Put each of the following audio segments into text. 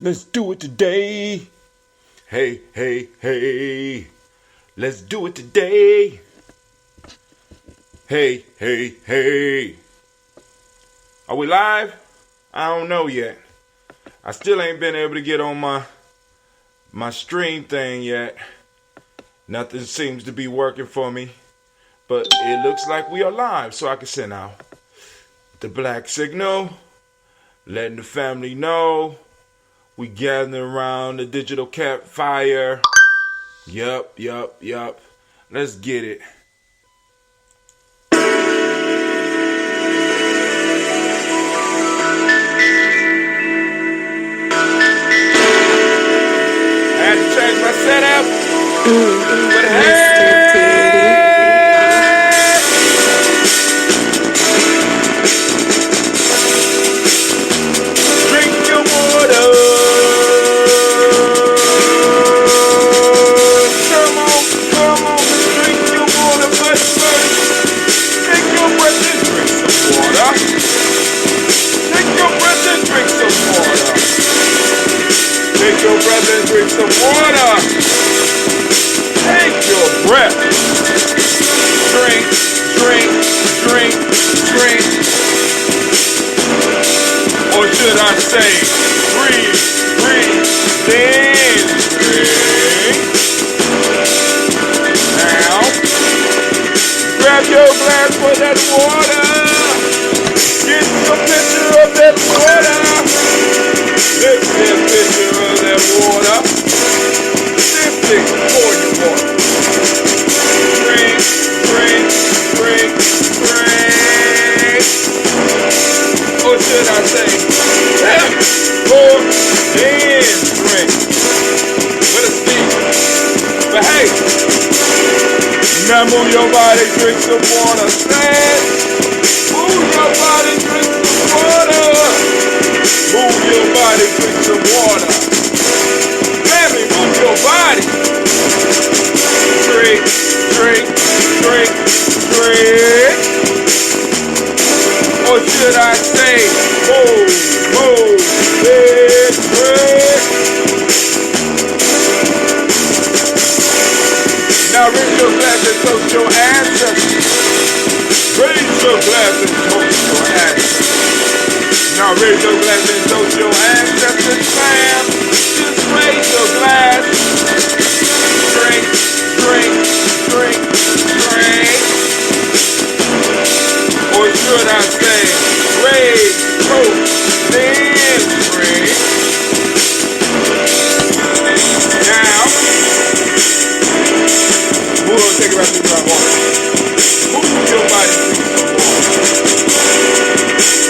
Let's do it today. Hey, hey, hey. Let's do it today. Hey, hey, hey. Are we live? I don't know yet. I still ain't been able to get on my stream thing yet. Nothing seems to be working for me. But it looks like we are live, so I can send out the black signal, letting the family know we gathering around the digital campfire. Yup. Let's get it. I had to change my setup. But hey! Drink your water. Come on, drink your water, but first, take your breath and drink some water. Take your breath and drink some water. Take your breath and drink some water. Take your breath. Drink. Or should I say, breathe, then drink. Now, grab your glass for that water. Get a picture of that water. Let's get a picture of that water. Simply pour your water. Drink. Or should I say, pour, then drink. With a stick. But hey, now move your body, drink some water. Stand. Move your body, drink some water. Move your body, drink some water. Family, move your body. Drink. Or should I say, move, then drink. Now raise your glass and toast your ancestors. Raise your glass and toast your ancestors. Now raise your glass and toast your ancestors, fam. Just raise your glass. Drink. Or should I say, raise, toast, then drink. Now, we'll take it right through my water. Move your body through some water.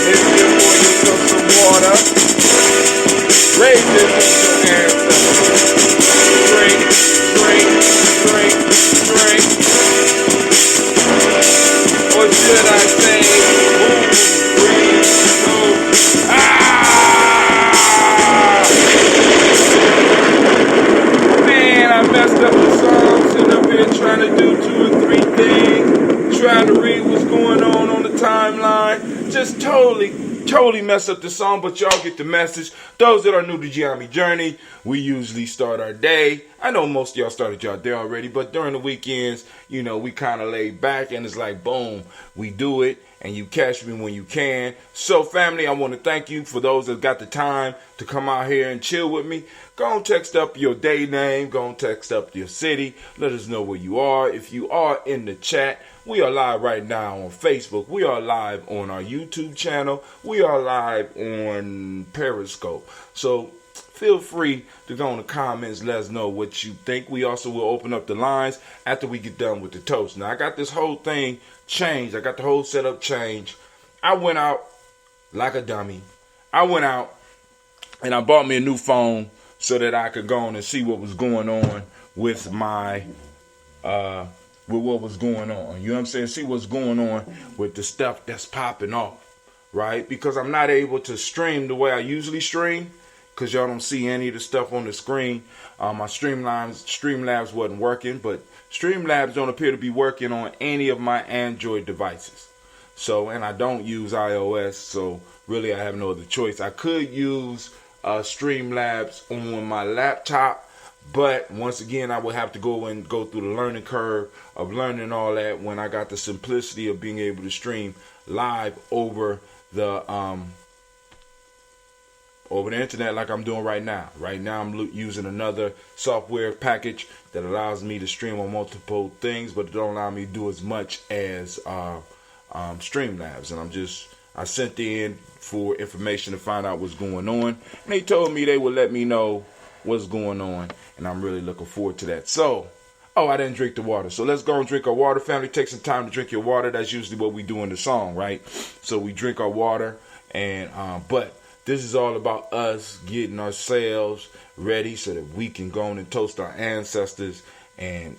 Maybe pour yourself some water. Raise it with your ancestors. Drink. Or should I say, move, breathe, move. Man, I messed up the song, sitting up here trying to do 2 or 3 things, trying to read what's going on the timeline. Just totally messed up the song, but y'all get the message. Those that are new to Gye-Nyame Journey, we usually start our day. I know most of y'all started y'all day already, but during the weekends, we kind of laid back and it's like, boom, we do it and you catch me when you can. So family, I want to thank you for those that got the time to come out here and chill with me. Go and text up your day name. Go and text up your city. Let us know where you are. If you are in the chat, we are live right now on Facebook. We are live on our YouTube channel. We are live on Periscope. So feel free to go in the comments. Let us know what you think. We also will open up the lines after we get done with the toast. Now, I got this whole thing changed. I got the whole setup changed. I went out like a dummy. I went out and I bought me a new phone so that I could go on and see what was going on with my with what was going on. You know what I'm saying? See what's going on with the stuff that's popping off, right? Because I'm not able to stream the way I usually stream, because y'all don't see any of the stuff on the screen. My Streamlabs wasn't working, but Streamlabs don't appear to be working on any of my Android devices. So, and I don't use iOS, so really I have no other choice. I could use Streamlabs on my laptop. But once again, I would have to go through the learning curve of learning all that when I got the simplicity of being able to stream live over the internet like I'm doing right now. Right now I'm using another software package that allows me to stream on multiple things, but it don't allow me to do as much as Streamlabs. And I sent in for information to find out what's going on, and they told me they would let me know what's going on, and I'm really looking forward to that. So, I didn't drink the water. So let's go and drink our water. Family, take some time to drink your water. That's usually what we do in the song, right? So we drink our water, and but this is all about us getting ourselves ready so that we can go on and toast our ancestors and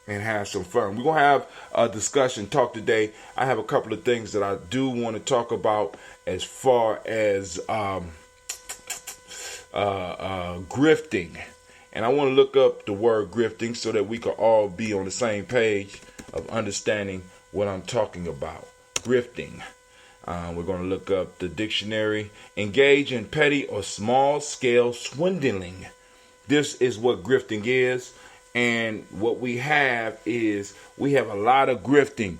have some fun. We're going to have a discussion talk today. I have a couple of things that I do want to talk about as far as grifting. And I want to look up the word grifting so that we can all be on the same page of understanding what I'm talking about. Grifting. We're going to look up the dictionary. Engage in petty or small-scale swindling. This is what grifting is. And what we have is we have a lot of grifting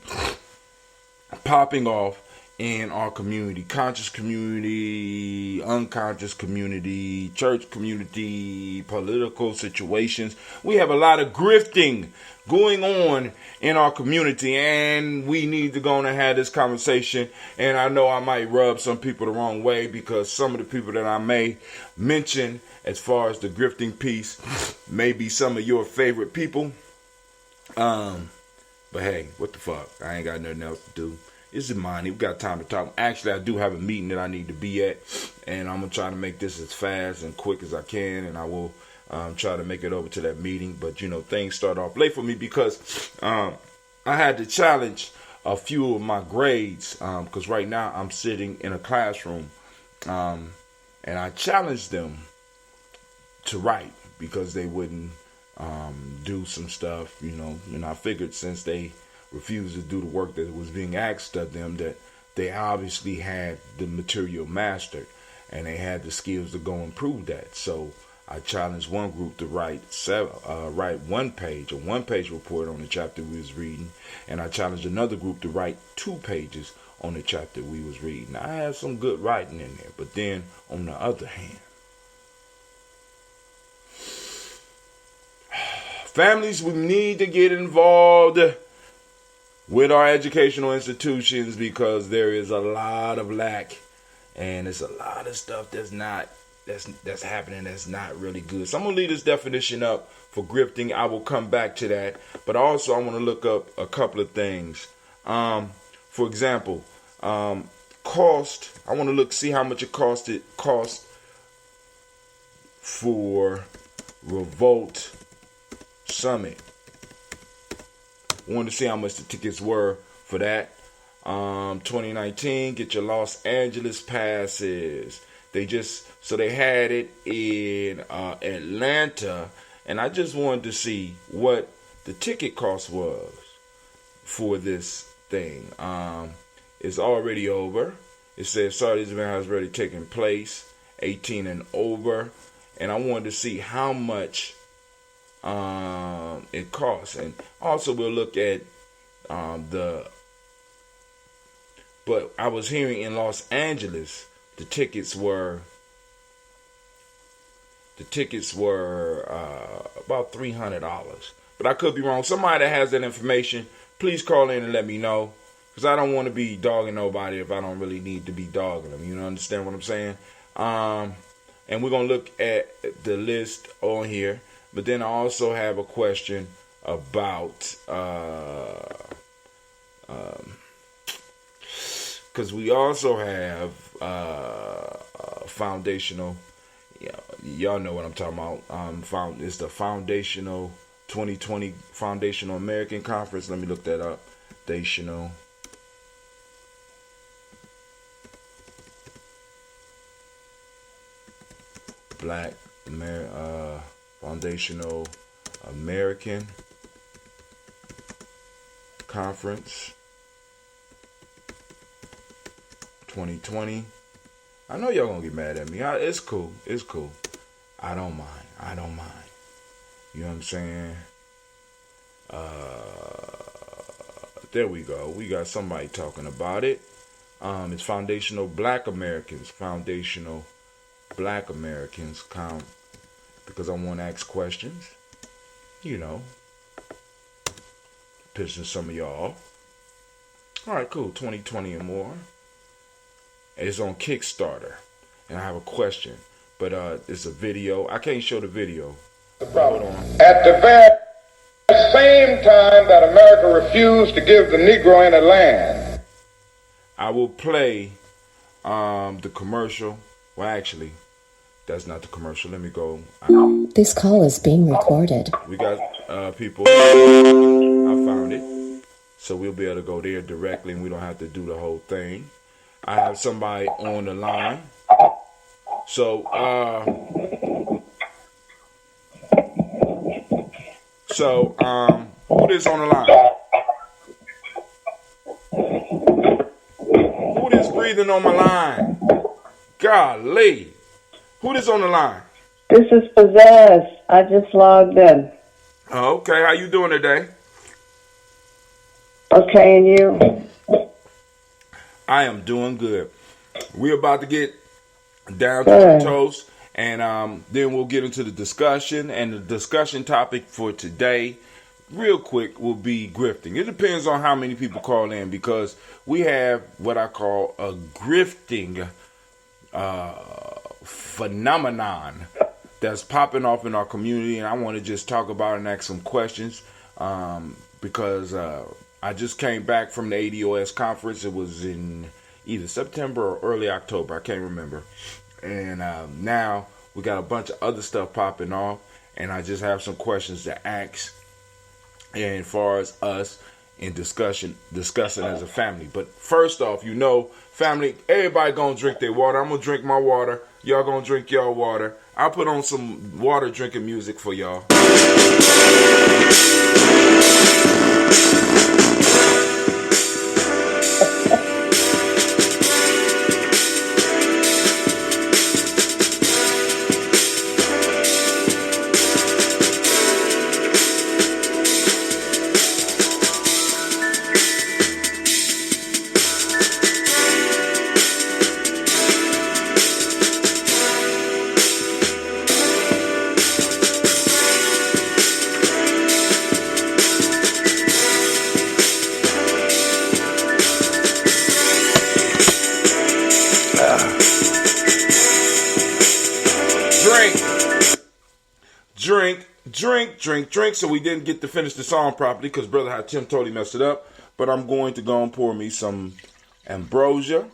popping off in our community. Conscious community, unconscious community, church community, political situations. We have a lot of grifting going on in our community, and we need to go on and have this conversation. And I know I might rub some people the wrong way because some of the people that I may mention as far as the grifting piece may be some of your favorite people. But hey, what the fuck? I ain't got nothing else to do. It's Imani. We got time to talk. Actually, I do have a meeting that I need to be at, and I'm gonna try to make this as fast and quick as I can, and I will try to make it over to that meeting. But things start off late for me because I had to challenge a few of my grades because right now I'm sitting in a classroom, and I challenged them to write because they wouldn't do some stuff, and I figured since they refused to do the work that was being asked of them, that they obviously had the material mastered and they had the skills to go and prove that. So I challenged one group to write one page report on the chapter we was reading, and I challenged another group to write 2 pages on the chapter we was reading. I had some good writing in there, but then on the other hand, families, we need to get involved with our educational institutions because there is a lot of lack and it's a lot of stuff that's happening that's not really good. So I'm gonna leave this definition up for grifting. I will come back to that, but also I want to look up a couple of things. For example, cost. I want to see how much it cost for Revolt Summit. Wanted to see how much the tickets were for that. 2019, get your Los Angeles passes. They had it in Atlanta, and I just wanted to see what the ticket cost was for this thing. It's already over. It says sorry, this event has already taken place, 18 and over, and I wanted to see how much it costs. And also we'll look at but I was hearing in Los Angeles the tickets were about $300, but I could be wrong. Somebody that has that information, please call in and let me know, because I don't want to be dogging nobody if I don't really need to be dogging them. You understand what I'm saying? And we're gonna look at the list on here. But then I also have a question about, because we also have foundational, y'all know what I'm talking about. It's the Foundational 2020 Foundational American Conference. Let me look that up. Foundational. Black Foundational American Conference 2020. I know y'all gonna get mad at me. It's cool. It's cool. I don't mind. I don't mind. You know what I'm saying? There we go. We got somebody talking about it. It's foundational black Americans. Foundational black Americans count because I want to ask questions. You know, pissing some of y'all. All right, cool. 2020 and more. It's on Kickstarter, and I have a question, but it's a video. I can't show the video. Hold on. At the very same time that America refused to give the Negro any land, I will play the commercial. Well, actually, that's not the commercial. Let me go. This call is being recorded. We got people. I found it. So we'll be able to go there directly, and we don't have to do the whole thing. I have somebody on the line. So, who is on the line? Who is breathing on my line? Golly. Who is on the line? This is Possessed. I just logged in. Okay, how you doing today? Okay, and you? I am doing good. We're about to get down to the toast, and then we'll get into the discussion. And the discussion topic for today, real quick, will be grifting. It depends on how many people call in, because we have what I call a grifting phenomenon that's popping off in our community, and I want to just talk about it and ask some questions because I just came back from the ADOS conference. It was in either September or early October. I can't remember. And now we got a bunch of other stuff popping off, and I just have some questions to ask. And as far as us in discussing as a family. But first off, family, everybody gonna drink their water. I'm gonna drink my water. Y'all gonna drink your water. I'll put on some water drinking music for y'all. Drink. So we didn't get to finish the song properly because Brother Hatim totally messed it up. But I'm going to go and pour me some ambrosia.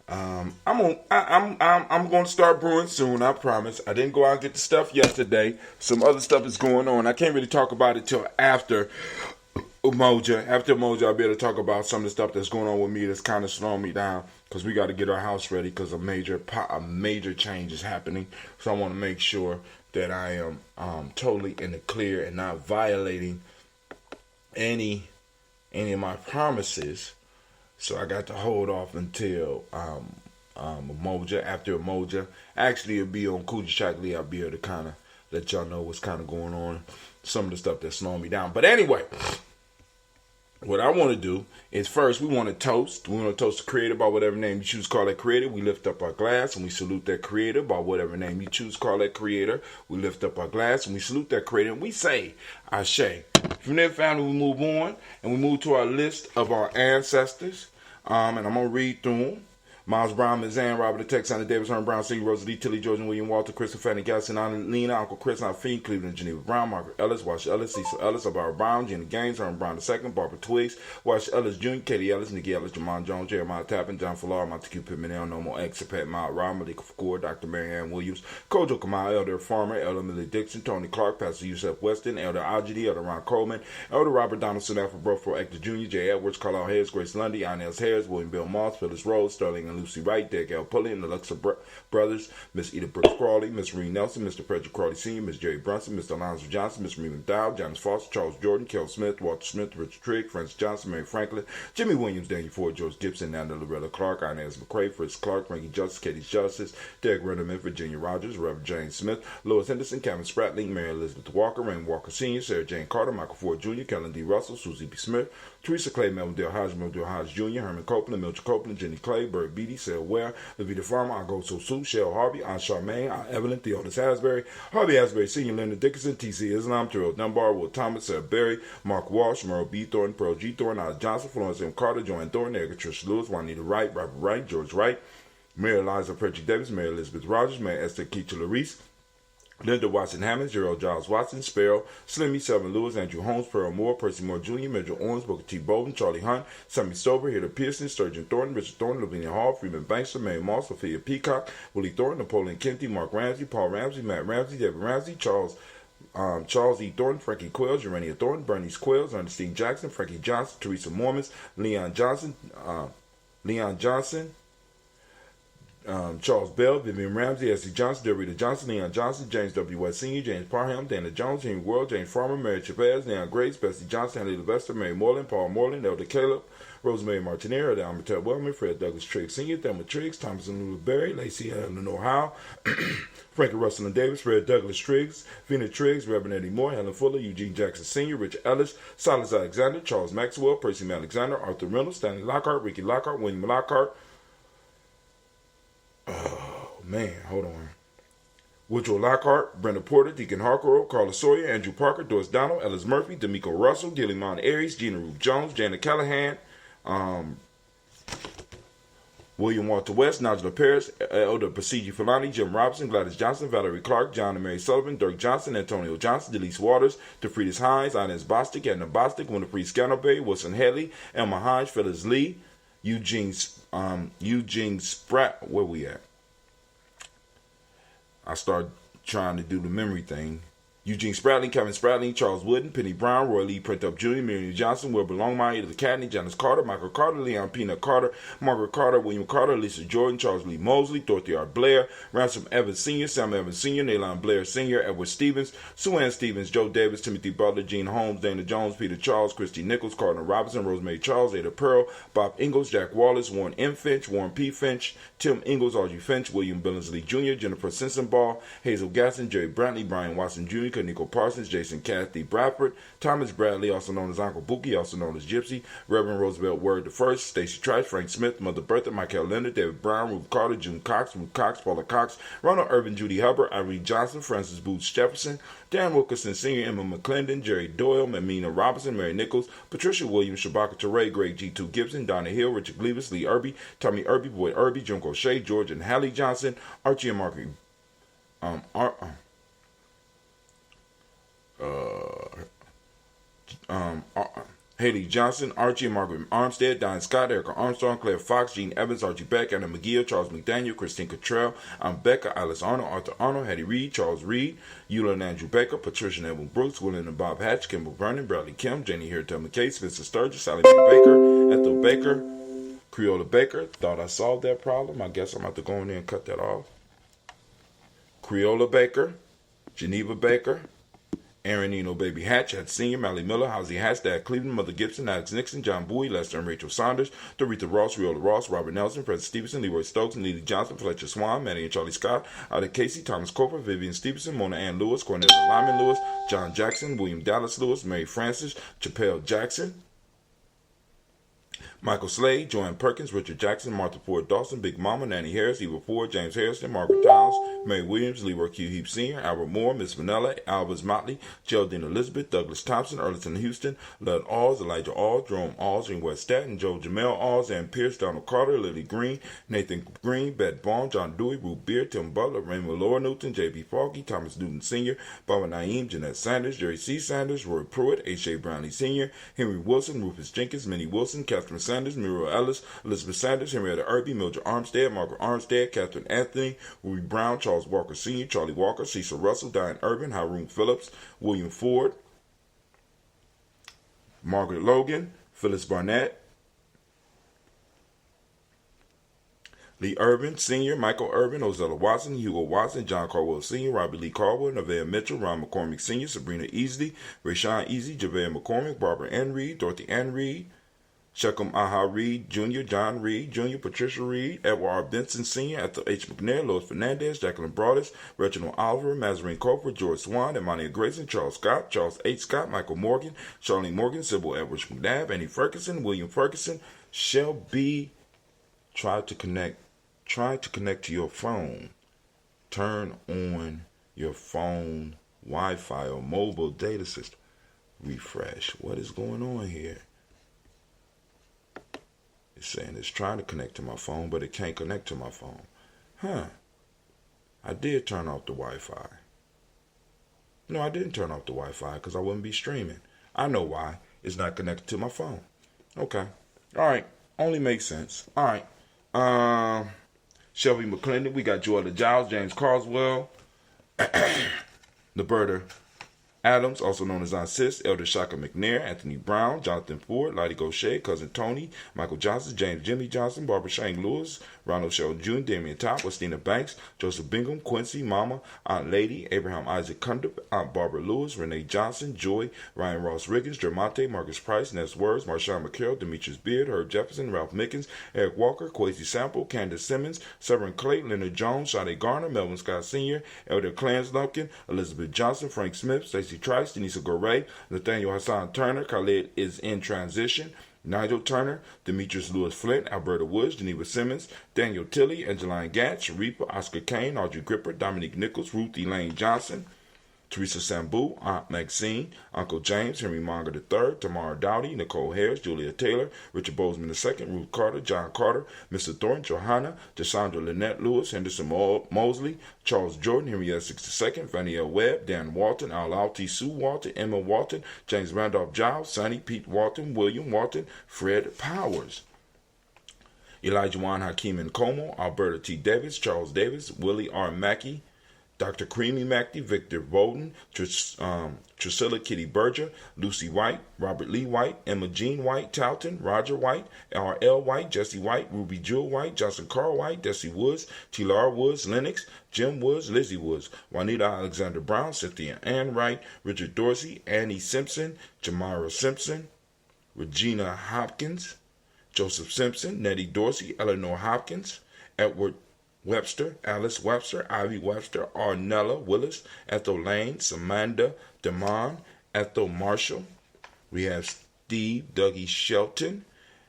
I'm going to start brewing soon. I promise. I didn't go out and get the stuff yesterday. Some other stuff is going on. I can't really talk about it till after Umoja. After Umoja, I'll be able to talk about some of the stuff that's going on with me that's kind of slowing me down, because we got to get our house ready because a major change is happening. So I want to make sure that I am totally in the clear and not violating any of my promises. So I got to hold off until Umoja. After Umoja, actually it'll be on Kuji Chakli. I'll be able to kind of let y'all know what's kind of going on, some of the stuff that's slowing me down. But anyway, what I want to do is first we want to toast. We want to toast the creator by whatever name you choose to call that creator. We lift up our glass and we salute that creator by whatever name you choose to call that creator. We lift up our glass and we salute that creator and we say, Ashe. From there, family, we move on and we move to our list of our ancestors. And I'm going to read through them. Miles Brown, Mizan, Robert the Texan, Davis, Herman Brown, Senior, Rosalie, Tilly, George, William Walter, Christopher, Fanny, Gaston, Lena, Uncle Chris, Fiend, Cleveland, Geneva Brown, Margaret Ellis, Wash Ellis, Cecil Ellis, Alvaro Brown, Jenny Gaines, Herman Brown II, Barbara Twiggs, Wash Ellis Jr., Katie Ellis, Nikki Ellis, Jamon Jones, Jeremiah Tappan, John Fallar, Montague Pittman, No More Expat, Mount Rob, Malika Fakour, Dr. Mary Ann Williams, Kojo Kamal, Elder Farmer, Elder Millie Dixon, Tony Clark, Pastor Yusef Weston, Elder Ajidi, Elder Ron Coleman, Elder Robert Donaldson, Alfred Brofro, Hector Jr., J. Edwards, Carlisle Harris, Grace Lundy, Inez Harris, William Bill Moss, Phyllis Rose, Sterling and Lucy Wright, Derek L. Pulley and the Luxor brothers, Miss Edith Brooks Crawley, Miss Reed Nelson, Mr. Frederick Crawley Sr., Miss Jerry Brunson, Mr. Alonzo Johnson, Miss Marie McDowell, Jonas Foster, Charles Jordan, Kel Smith, Walter Smith, Richard Trigg, Francis Johnson, Mary Franklin, Jimmy Williams, Daniel Ford, George Gibson, Nanda Loretta Clark, Inez McCrae, Fritz Clark, Frankie Justice, Katie Justice, Derek Renderman, Virginia Rogers, Reverend James Smith, Lois Henderson, Kevin Spratling, Mary Elizabeth Walker, Raymond Walker Sr., Sarah Jane Carter, Michael Ford Jr., Kellen D. Russell, Susie B. Smith, Teresa Clay, Melvin Dale Hodge, Melvin Dale Hodge Jr., Herman Copeland, Mildred Copeland, Jenny Clay, Bert Beatty, Sarah Ware, Levita Farmer, Agoso Sue, Shell Harvey, Aunt Charmaine, Aunt Evelyn, Theodis Hasbury, Harvey Hasbury Sr., Linda Dickinson, T.C. Islam, Terrell Dunbar, Will Thomas, Sarah Berry, Mark Walsh, Merle B. Thornton, Pearl G. Thornton, Alice Johnson, Florence M. Carter, Joanne Thornton, Erica Trish Lewis, Juanita Wright, Robert Wright, George Wright, Mary Eliza Frederick Davis, Mary Elizabeth Rogers, Mary Esther Keacher Larice, Linda Watson Hammond, Gerald Giles Watson, Sparrow, Slimmy, Selvin Lewis, Andrew Holmes, Pearl Moore, Percy Moore Jr., Mitchell Owens, Booker T. Bolden, Charlie Hunt, Sammy Stover, Hilda Pearson, Sturgeon Thornton, Richard Thornton, Lavinia Hall, Freeman Bankster, Mary Moss, Sophia Peacock, Willie Thornton, Napoleon Kennedy, Mark Ramsey, Paul Ramsey, Matt Ramsey, David Ramsey, Charles E. Thornton, Frankie Quills, Urania Thornton, Bernice Quills, Ernestine Jackson, Frankie Johnson, Teresa Mormons, Leon Johnson, Charles Bell, Vivian Ramsey, S.C. Johnson, Dorita Johnson, Leon Johnson, James W. West Sr., James Parham, Dana Jones, Henry World, James Farmer, Mary Chavez, Leon Grace, Bessie Johnson, Henry Levester, Mary Moreland, Paul Moreland, Elder Caleb, Rosemary Martinez, Alma Ted Wellman, Fred Douglas Triggs Sr., Thelma Triggs, Thomas and Lula Berry, Lacey Eleanor Howe, Frankie Russell and Davis, Fred Douglas Triggs, Vina Triggs, Reverend Eddie Moore, Helen Fuller, Eugene Jackson Sr., Richard Ellis, Silas Alexander, Charles Maxwell, Percy Alexander, Arthur Reynolds, Stanley Lockhart, Ricky Lockhart, William Lockhart. Oh, man, hold on. Woodrow Lockhart, Brenda Porter, Deacon Harkrow, Carla Sawyer, Andrew Parker, Doris Donald, Ellis Murphy, D'Amico Russell, Gilliamon Aries, Gina Ruth Jones, Janet Callahan, William Walter West, Nigel Paris, Elder Basiji Filani, Jim Robinson, Gladys Johnson, Valerie Clark, John and Mary Sullivan, Dirk Johnson, Antonio Johnson, Delise Waters, DeFriedis Hines, Inez Bostic, Edna Bostic, Winifred Scanope, Wilson Headley, Emma Hines, Phyllis Lee, Eugene Spratt. Where we at? I started trying to do the memory thing. Eugene Spratling, Kevin Spratling, Charles Wooden, Penny Brown, Roy Lee Printup Jr., Miriam Johnson, Wilbur Longmire, Edith Cadney, Janice Carter, Michael Carter, Leon Peanut Carter, Margaret Carter, William Carter, Lisa Jordan, Charles Lee Mosley, Dorothy R. Blair, Ransom Evans Sr., Sam Evans Sr., Nalon Blair Sr., Edward Stevens, Sue Ann Stevens, Joe Davis, Timothy Butler, Gene Holmes, Dana Jones, Peter Charles, Christy Nichols, Cardinal Robinson, Rosemary Charles, Ada Pearl, Bob Ingalls, Jack Wallace, Warren M. Finch, Warren P. Finch, Tim Ingalls, Audrey Finch, William Billingsley Jr., Jennifer Sensenbaugh, Hazel Gasson, Jerry Brantley, Brian Watson Jr., Kaniko Parsons, Jason Kathy Bradford, Thomas Bradley, also known as Uncle Bookie, also known as Gypsy, Reverend Roosevelt Word I, Stacey Trice, Frank Smith, Mother Bertha, Michael Leonard, David Brown, Ruth Carter, June Cox, Ruth Cox, Paula Cox, Ronald Irvin, Judy Hubbard, Irene Johnson, Francis Booth Jefferson, Dan Wilkerson Sr., Emma McClendon, Jerry Doyle, Mamina Robinson, Mary Nichols, Patricia Williams, Shabaka Teray, Greg G2 Gibson, Donna Hill, Richard Gleavis, Lee Irby, Tommy Irby, Boyd Irby, Junko Shea, George and Hallie Johnson, Archie and Margaret Haley Johnson, Archie and Margaret Armstead, Diane Scott, Erica Armstrong, Claire Fox, Gene Evans, Archie Beck, Anna McGee, Charles McDaniel, Christine Cottrell, Becca, Alice Arnold, Arthur Arnold, Hattie Reed, Charles Reed, Eula and Andrew Baker, Patricia and Edwin Brooks, William and Bob Hatch, Kimball Vernon, Bradley Kim, Jenny Harriet McCase, Vincent Sturgis, Sally Mae Baker, Ethel Baker, Creola Baker. Thought I solved that problem. I guess I'm going to have to go in there and cut that off. Creola Baker, Geneva Baker, Aaron Eno Baby Hatch, Hatch Sr., Mally Miller, Housie Hatch, Dad Cleveland, Mother Gibson, Alex Nixon, John Bowie, Lester and Rachel Saunders, Doretha Ross, Riola Ross, Robert Nelson, Fred Stevenson, Leroy Stokes, Neely Johnson, Fletcher Swan, Manny and Charlie Scott, Ida Casey, Thomas Coper, Vivian Stevenson, Mona Ann Lewis, Cornelia Lyman Lewis, John Jackson, William Dallas Lewis, Mary Francis, Chappelle Jackson, Michael Slade, Joanne Perkins, Richard Jackson, Martha Ford Dawson, Big Mama, Nanny Harris, Eva Ford, James Harrison, Margaret Towns, Mary Williams, Leroy Q. Heap Sr., Albert Moore, Miss Vanilla, Albers Motley, Geraldine Elizabeth, Douglas Thompson, Erliston Houston, Lud Alls, Elijah Alls, Jerome Alls, and West Staten, Joe Jamel Alls, Ann Pierce, Donald Carter, Lily Green, Nathan Green, Beth Baum, John Dewey, Ruth Beard, Tim Butler, Raymond Laura Newton, J.B. Foggy, Thomas Newton Sr., Baba Naeem, Jeanette Sanders, Jerry C. Sanders, Roy Pruitt, H.A. Brownlee Sr., Henry Wilson, Rufus Jenkins, Minnie Wilson, Catherine Sanders, Muriel Ellis, Elizabeth Sanders, Henrietta Irby, Mildred Armstead, Margaret Armstead, Catherine Anthony, Ruby Brown, Charles Walker Sr., Charlie Walker, Cecil Russell, Diane Urban, Haroon Phillips, William Ford, Margaret Logan, Phyllis Barnett, Lee Irvin Sr., Michael Irvin, Ozella Watson, Hugo Watson, John Caldwell Sr., Robert Lee Caldwell, Nevaeh Mitchell, Ron McCormick Sr., Sabrina Easley, Rayshawn Easy, Javale McCormick, Barbara Ann Reed, Dorothy Ann Reed, Shechem Aha Reed Jr., John Reed Jr., Patricia Reed, Edward R. Benson Sr., Ethel H. McNair, Lois Fernandez, Jacqueline Broadus, Reginald Oliver, Mazarine Cofer, George Swan, Imani Grayson, Charles Scott, Charles H. Scott, Michael Morgan, Charlene Morgan, Sybil Edwards McNabb, Annie Ferguson, William Ferguson, Shelby. Try to connect to your phone. Turn on your phone Wi-Fi or mobile data system. Refresh. What is going on here? It's saying it's trying to connect to my phone, but it can't connect to my phone. I did turn off the Wi-Fi. No, I didn't turn off the Wi-Fi because I wouldn't be streaming. I know why. It's not connected to my phone. Okay. All right. Only makes sense. All right. Shelby McClendon. We got Joella Giles, James Carswell, Liberta Adams, also known as Aunt Sis, Elder Shaka McNair, Anthony Brown, Jonathan Ford, Lottie Gaucher, Cousin Tony, Michael Johnson, James Jimmy Johnson, Barbara Shane Lewis, Ronald Sheldon Jr., Damian Top, Westina Banks, Joseph Bingham, Quincy, Mama, Aunt Lady, Abraham Isaac Cundiff, Aunt Barbara Lewis, Renee Johnson, Joy, Ryan Ross Riggins, Dermonte, Marcus Price, Ness Words, Marshawn McCarroll, Demetrius Beard, Herb Jefferson, Ralph Mickens, Eric Walker, Kwesi Sample, Candace Simmons, Severin Clay, Leonard Jones, Sade Garner, Melvin Scott Sr., Elder Clarence Lumpkin, Elizabeth Johnson, Frank Smith, Stacey Trice, Denise Goray, Nathaniel Hassan Turner, Khalid is in transition, Nigel Turner, Demetrius Lewis Flint, Alberta Woods, Geneva Simmons, Daniel Tilley, Angeline Gatz, Sharifa, Oscar Kane, Audrey Gripper, Dominique Nichols, Ruth Elaine Johnson, Teresa Sambu, Aunt Maxine, Uncle James, Henry Monger III, Tamara Dowdy, Nicole Harris, Julia Taylor, Richard Bozeman II, Ruth Carter, John Carter, Mr. Thornton, Johanna, Jasandra Lynette Lewis, Henderson Mosley, Charles Jordan, Henrietta 62nd, Fannie L. Webb, Dan Walton, Al-Alti Sue Walton, Emma Walton, James Randolph Giles, Sonny Pete Walton, William Walton, Fred Powers, Elijah Juan Hakeem Nkomo, Alberta T. Davis, Charles Davis, Willie R. Mackey, Dr. Creamy Mackey, Victor Bowden, Trusilla Kitty Berger, Lucy White, Robert Lee White, Emma Jean White, Talton, Roger White, R.L. White, Jesse White, Ruby Jewel White, Johnson Carl White, Desi Woods, T.Lar Woods, Lennox, Jim Woods, Lizzie Woods, Juanita Alexander Brown, Cynthia Ann Wright, Richard Dorsey, Annie Simpson, Jamara Simpson, Regina Hopkins, Joseph Simpson, Nettie Dorsey, Eleanor Hopkins, Edward Webster, Alice Webster, Ivy Webster, Arnella Willis, Ethel Lane, Samantha DeMond, Ethel Marshall. We have Steve Dougie Shelton,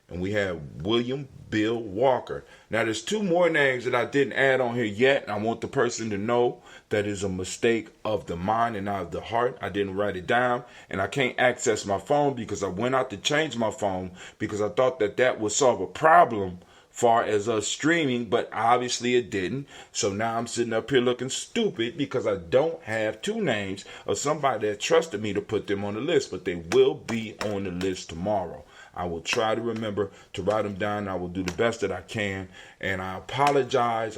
and we have William Bill Walker. Now, there's two more names that I didn't add on here yet, and I want the person to know that is a mistake of the mind and not of the heart. I didn't write it down, and I can't access my phone because I went out to change my phone because I thought that would solve a problem far as us streaming, but obviously it didn't. So now I'm sitting up here looking stupid because I don't have two names of somebody that trusted me to put them on the list, but they will be on the list tomorrow. I will try to remember to write them down. I will do the best that I can, and I apologize.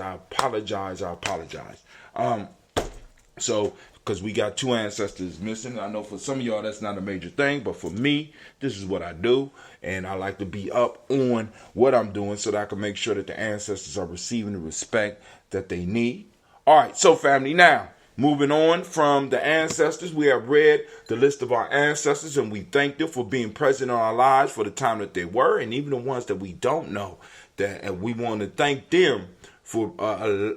So, because we got two ancestors missing. I know for some of y'all that's not a major thing, but for me, this is what I do. And I like to be up on what I'm doing so that I can make sure that the ancestors are receiving the respect that they need. All right, so family, now, moving on from the ancestors, we have read the list of our ancestors, and we thank them for being present in our lives for the time that they were, and even the ones that we don't know. And we want to thank them for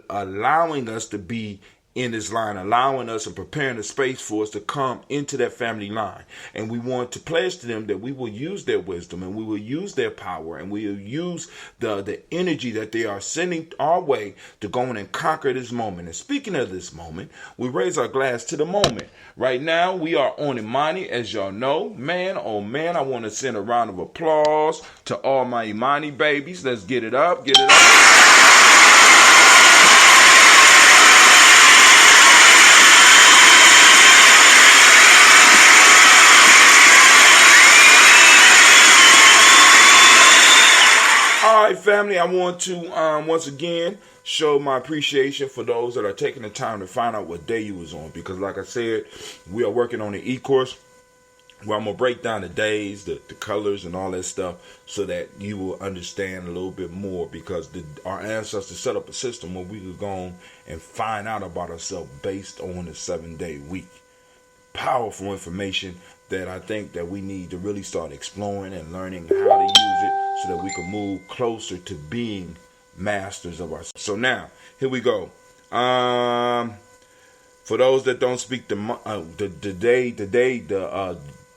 allowing us to be in this line, allowing us and preparing the space for us to come into that family line. And we want to pledge to them that we will use their wisdom and we will use their power and we will use the energy that they are sending our way to go in and conquer this moment. And speaking of this moment, we raise our glass to the moment. Right now, we are on Imani, as y'all know. Man, oh man, I want to send a round of applause to all my Imani babies. Let's get it up, get it up. All right, family, I want to once again show my appreciation for those that are taking the time to find out what day you was on. Because like I said, we are working on the e-course. where I'm going to break down the days, the colors, and all that stuff so that you will understand a little bit more, because our ancestors set up a system where we could go on and find out about ourselves based on the 7-day week. Powerful information that I think that we need to really start exploring and learning how to use it so that we can move closer to being masters of ourselves. So now, here we go. For those that don't speak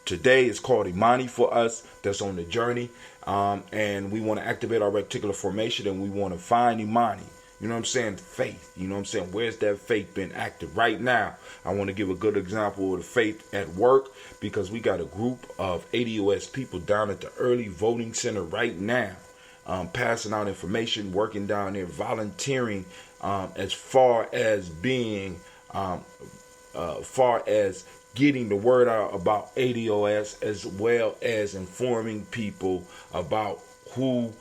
today is called Imani for us that's on the journey, and we want to activate our reticular formation, and we want to find Imani. You know what I'm saying? Faith. You know what I'm saying? Where's that faith been active right now? I want to give a good example of the faith at work, because we got a group of ADOS people down at the early voting center right now, passing out information, working down there, volunteering, as far as being, far as getting the word out about ADOS, as well as informing people about who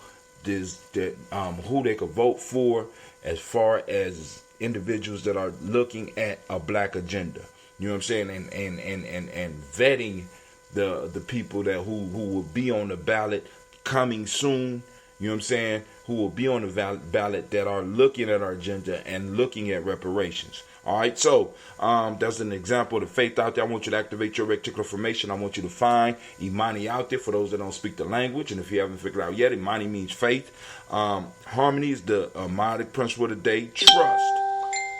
they could vote for, as far as individuals that are looking at a black agenda. You know what I'm saying? And vetting the people that who will be on the ballot coming soon. You know what I'm saying? Who will be on the ballot that are looking at our agenda and looking at reparations. All right, so that's an example of the faith out there. I want you to activate your reticular formation. I want you to find Imani out there for those that don't speak the language. And if you haven't figured out yet, Imani means faith. Harmony is the modic principle of the day.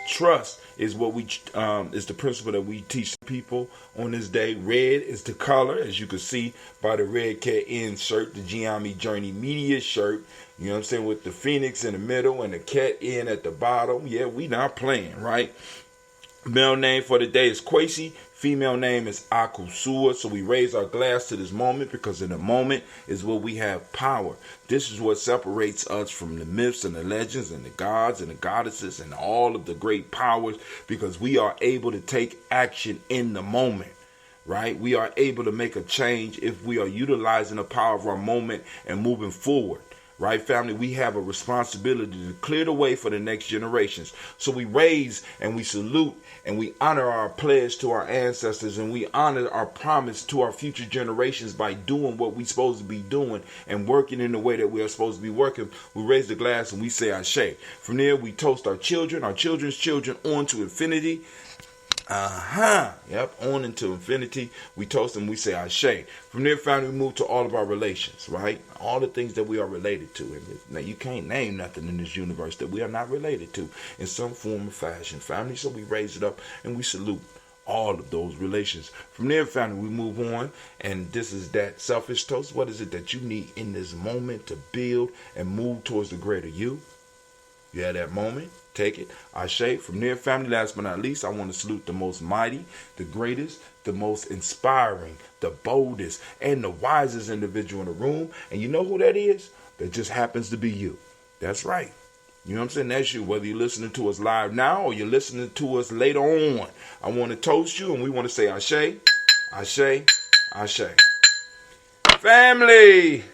Trust is what is the principle that we teach people on this day. Red is the color, as you can see by the red cat insert, the Gye-Nyame Journey Media shirt. You know what I'm saying? With the phoenix in the middle and the cat in at the bottom. Yeah, we not playing, right? Male name for the day is Kwesi. Female name is Akusua. So we raise our glass to this moment, because in the moment is where we have power. This is what separates us from the myths and the legends and the gods and the goddesses and all of the great powers, because we are able to take action in the moment. Right? We are able to make a change if we are utilizing the power of our moment and moving forward. Right, family? We have a responsibility to clear the way for the next generations. So we raise and we salute and we honor our pledge to our ancestors, and we honor our promise to our future generations by doing what we're supposed to be doing and working in the way that we are supposed to be working. We raise the glass and we say Ashe. From there, we toast our children, our children's children, on to infinity. On into infinity. We toast and we say Ashe. From there, family, we move to all of our relations, right? All the things that we are related to. And now, you can't name nothing in this universe that we are not related to in some form or fashion, family. So we raise it up and we salute all of those relations. From there, family, we move on, and this is that selfish toast. What is it that you need in this moment to build and move towards the greater you? You had that moment. Take it. Ashe. From there, family, last but not least, I want to salute the most mighty, the greatest, the most inspiring, the boldest, and the wisest individual in the room. And you know who that is? That just happens to be you. That's right. You know what I'm saying? That's you. Whether you're listening to us live now or you're listening to us later on, I want to toast you, and we want to say Ashe, Ashe, Ashe. Family.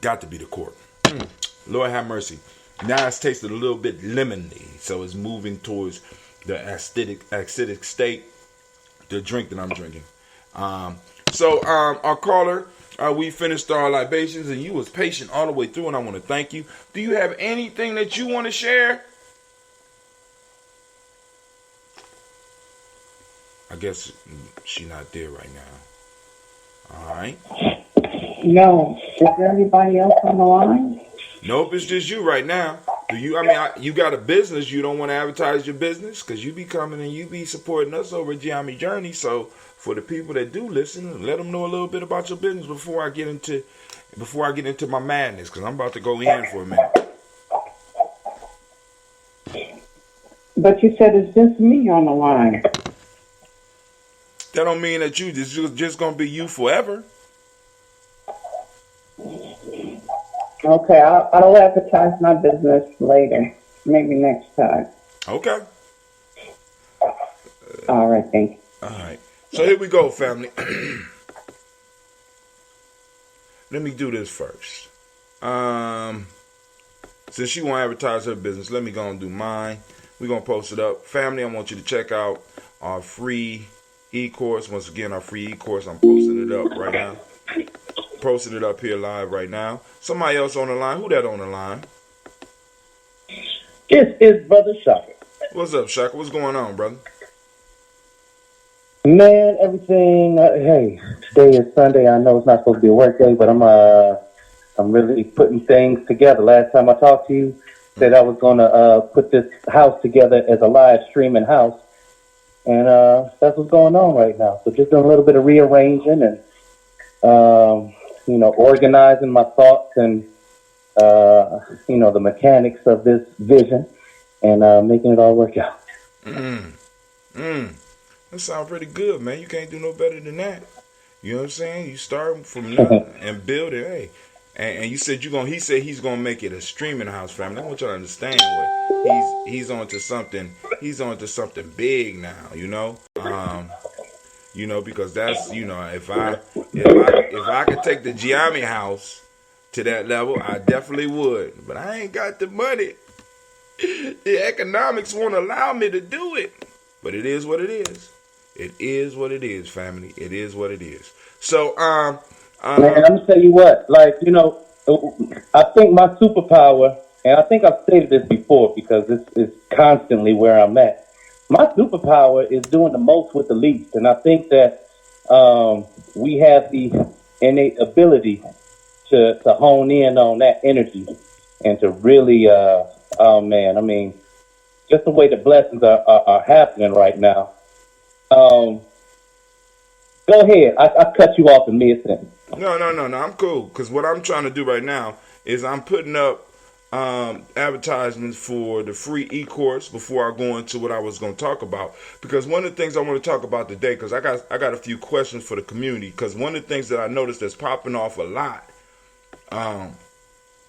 Got to be the court. Lord have mercy. Now it's tasted a little bit lemony, so it's moving towards the acidic state, the drink that I'm drinking. Our caller, we finished our libations, and you was patient all the way through, and I want to thank you. Do you have anything that you want to share? I guess she's not there right now. All right. No. Is there anybody else on the line? Nope, it's just you right now. Do you? You got a business. You don't want to advertise your business, because you be coming and you be supporting us over at Gye-Nyame Journey. So for the people that do listen, let them know a little bit about your business before I get into my madness, because I'm about to go in for a minute. But you said it's just me on the line. That don't mean that it's just gonna be you forever. Okay, I'll advertise my business later. Maybe next time. Okay. All right, thank you. All right. So here we go, family. Let me do this first. Since she won't advertise her business, let me go and do mine. We're going to post it up. Family, I want you to check out our free e-course. Once again, our free e-course. I'm posting it up right now. Posting it up here live right now. Somebody else on the line. Who that on the line? It's Brother Shaka. What's up, Shaka? What's going on, brother? Man, everything. Hey, today is Sunday. I know it's not supposed to be a work day, but I'm really putting things together. Last time I talked to you, said I was gonna put this house together as a live streaming house, and that's what's going on right now. So just doing a little bit of rearranging and organizing my thoughts and the mechanics of this vision and making it all work out. That sounds pretty good, man. You can't do no better than that. You know what I'm saying? You start from nothing and build it. Hey, and you said he said he's gonna make it a streaming house, family. I want you to understand what he's onto something. He's onto something big now. Because that's if I could take the Gye-Nyame house to that level, I definitely would. But I ain't got the money. The economics won't allow me to do it. But it is what it is. It is what it is, family. It is what it is. So, man, I'm gonna tell you what. I think my superpower, and I think I've stated this before because this is constantly where I'm at. My superpower is doing the most with the least, and I think that we have the innate ability to hone in on that energy and to really, just the way the blessings are happening right now. Go ahead. I cut you off in mid-sentence. No. I'm cool. Because what I'm trying to do right now is I'm putting up advertisements for the free e-course before I go into what I was going to talk about. Because one of the things I want to talk about today, because I got a few questions for the community. Because one of the things that I noticed that's popping off a lot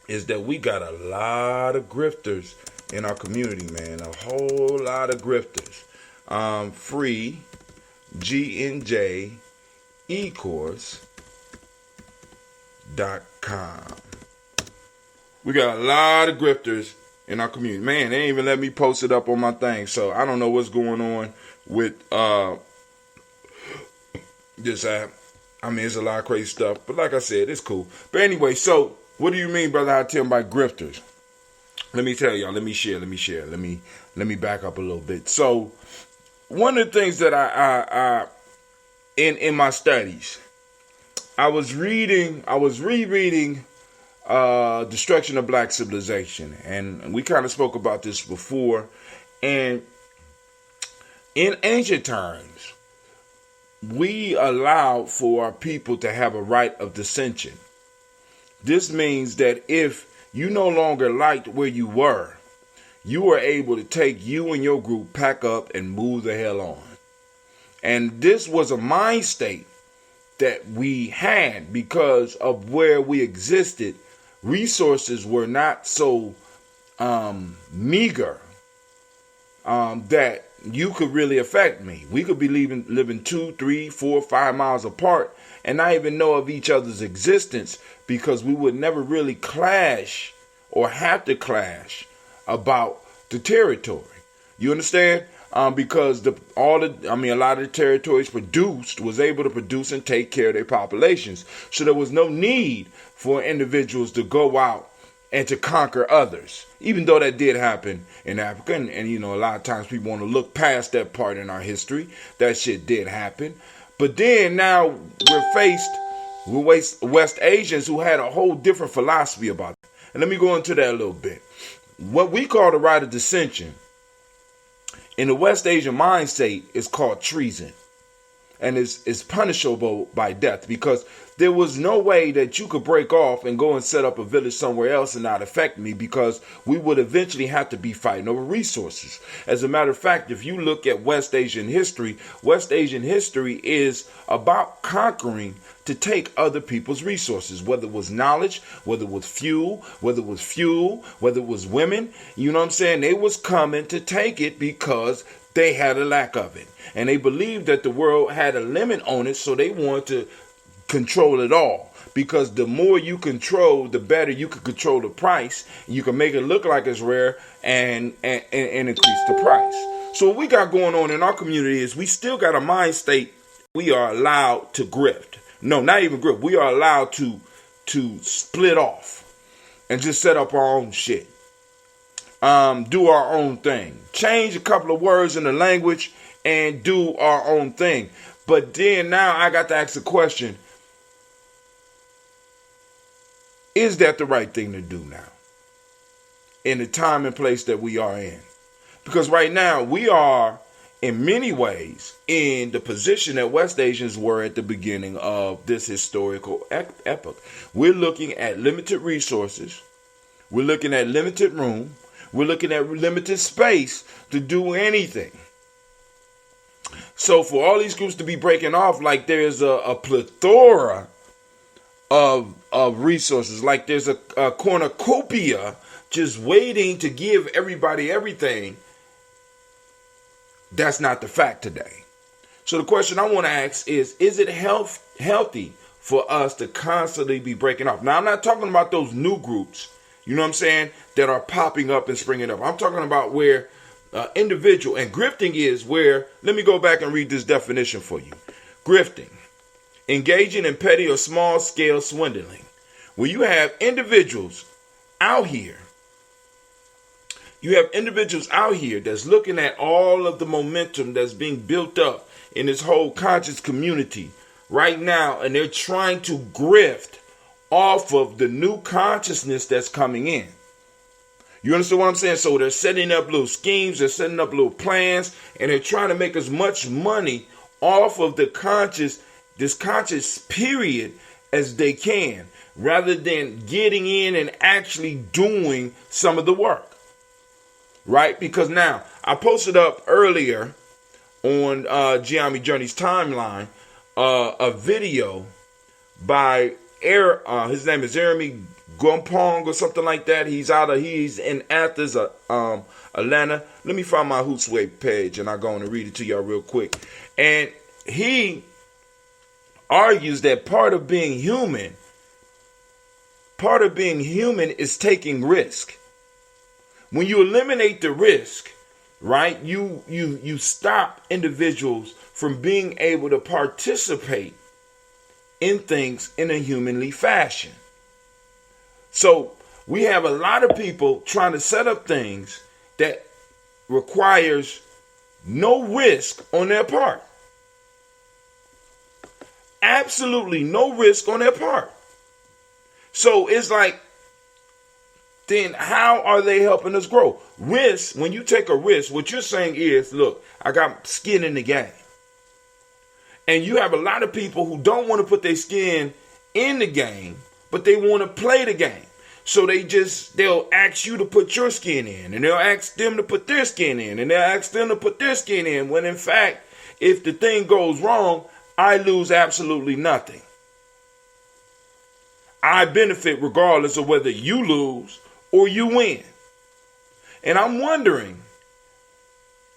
is that we got a lot of grifters in our community, man. A whole lot of grifters. Free Gye-Nyame ecourse.com. We got a lot of grifters in our community. Man, they ain't even let me post it up on my thing. So I don't know what's going on with this app. I mean, it's a lot of crazy stuff. But like I said, it's cool. But anyway, so what do you mean, Brother Hatim, by grifters? Let me tell y'all. Let me share. Let me back up a little bit. So one of the things that I in my studies, I was rereading Destruction of Black Civilization, and we kind of spoke about this before. And in ancient times, we allowed for our people to have a right of dissension. This means that if you no longer liked where you were able to take you and your group, pack up, and move the hell on. And this was a mind state that we had because of where we existed. Resources were not so meager that you could really affect me. We could be living 2, 3, 4, 5 miles apart and not even know of each other's existence because we would never really clash or have to clash about the territory. You understand? Because a lot of the territories was able to produce and take care of their populations. So there was no need for individuals to go out and to conquer others, even though that did happen in Africa. And a lot of times people want to look past that part in our history. That shit did happen. But then now we're faced with West Asians who had a whole different philosophy about it. And let me go into that a little bit. What we call the right of dissension in the West Asian mind state is called treason. And it's punishable by death because there was no way that you could break off and go and set up a village somewhere else and not affect me because we would eventually have to be fighting over resources. As a matter of fact, if you look at West Asian history is about conquering to take other people's resources, whether it was knowledge, whether it was fuel, whether it was women. You know what I'm saying? They was coming to take it because they had a lack of it. And they believed that the world had a limit on it, so they wanted to control it all. Because the more you control, the better you can control the price. You can make it look like it's rare and increase the price. So what we got going on in our community is we still got a mind state. We are allowed to grift. No, not even grift. We are allowed to split off and just set up our own shit. Do our own thing. Change a couple of words in the language and do our own thing. But then now I got to ask the question, is that the right thing to do now? In the time and place that we are in. Because right now we are, in many ways, in the position that West Asians were at the beginning of this historical epoch. We're looking at limited resources. We're looking at limited room. We're looking at limited space to do anything. So for all these groups to be breaking off, like there's a plethora of resources, like there's a cornucopia just waiting to give everybody everything. That's not the fact today. So the question I want to ask is it healthy for us to constantly be breaking off? Now, I'm not talking about those new groups, you know what I'm saying, that are popping up and springing up. I'm talking about where individual, and grifting is where, let me go back and read this definition for you. Grifting, engaging in petty or small scale swindling, where you have individuals out here. You have individuals out here that's looking at all of the momentum that's being built up in this whole conscious community right now, and they're trying to grift off of the new consciousness that's coming in. You understand what I'm saying? So they're setting up little schemes, they're setting up little plans, and they're trying to make as much money off of this conscious period as they can, rather than getting in and actually doing some of the work. Right? Because now, I posted up earlier on Gye-Nyame Journey's timeline a video by his name is Jeremy Gumpong or something like that. He's in Athens, Atlanta. Let me find my Hootsuite page and I'll go on and read it to y'all real quick. And he argues that part of being human is taking risk. When you eliminate the risk, right, you stop individuals from being able to participate in things in a humanly fashion. So we have a lot of people trying to set up things that requires no risk on their part. Absolutely no risk on their part. So it's like, then how are they helping us grow? Risk, when you take a risk, what you're saying is, look, I got skin in the game. And you have a lot of people who don't want to put their skin in the game, but they want to play the game. So they'll ask you to put your skin in, and they'll ask them to put their skin in, and they'll ask them to put their skin in, when in fact, if the thing goes wrong, I lose absolutely nothing. I benefit regardless of whether you lose or you win. And I'm wondering,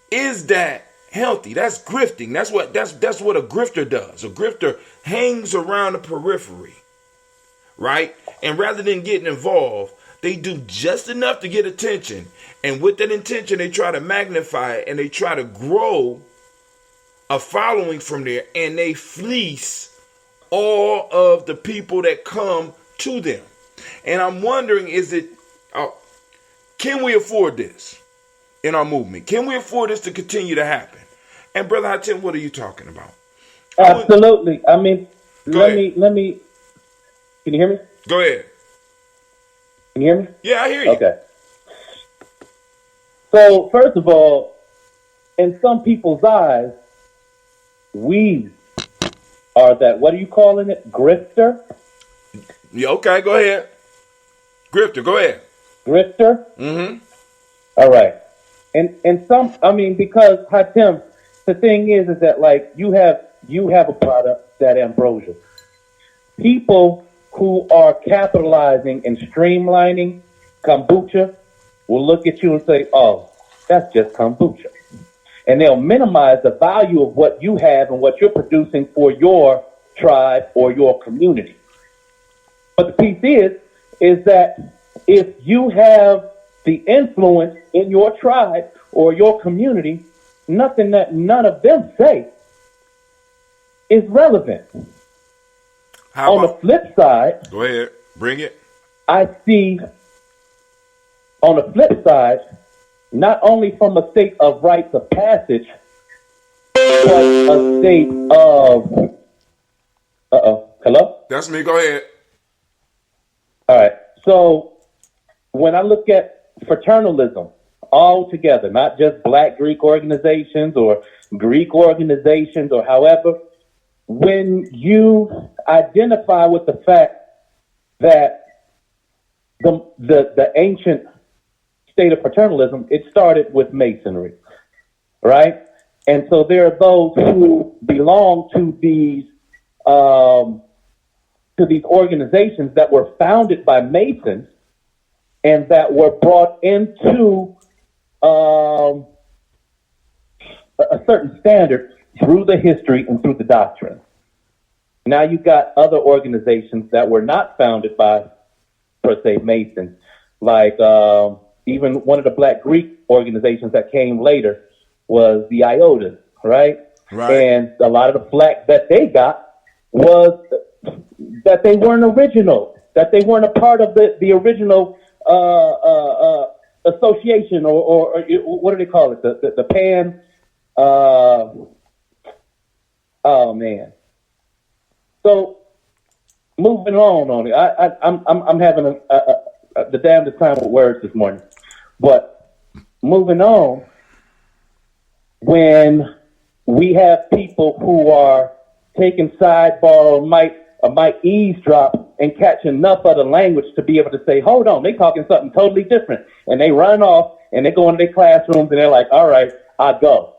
is that healthy? That's grifting. That's what a grifter does. A grifter hangs around the periphery, right? And rather than getting involved, they do just enough to get attention. And with that intention, they try to magnify it and they try to grow a following from there, and they fleece all of the people that come to them. And I'm wondering, can we afford this in our movement? Can we afford this to continue to happen? And Brother Hatem, what are you talking about? Absolutely. I mean, let me. Can you hear me? Go ahead. Can you hear me? Yeah, I hear you. Okay. So first of all, in some people's eyes, we are that. What are you calling it? Grifter? Yeah. Okay. Go ahead. Grifter. Go ahead. Grifter? Mm-hmm. All right. And some, I mean, because Hatem, the thing is that like you have a product, that ambrosia. People who are capitalizing and streamlining kombucha will look at you and say, "Oh, that's just kombucha," and they'll minimize the value of what you have and what you're producing for your tribe or your community. But the piece is that if you have the influence in your tribe or your community nothing that none of them say is relevant. How On the about? flip side, Go ahead, bring it. I see on the flip side, not only from a state of rites of passage, but a state of hello? That's me. Go ahead. All right. So when I look at fraternalism all together, not just Black Greek organizations or Greek organizations or however, when you identify with the fact that the ancient state of fraternalism, it started with masonry, right? And so there are those who belong to these organizations that were founded by Masons and that were brought into a certain standard through the history and through the doctrine. Now you've got other organizations that were not founded by, per se, Masons, like even one of the Black Greek organizations that came later was the Iotas, right? Right. And a lot of the flack that they got was that they weren't original, that they weren't a part of the original association or what do they call it? The Pan. Oh man. So moving on it, I'm having the damnedest time with words this morning, but moving on, when we have people who are taking sidebar or might eavesdrop and catch enough of the language to be able to say, hold on, they talking something totally different, and they run off and they go into their classrooms and they're like, all right, I go.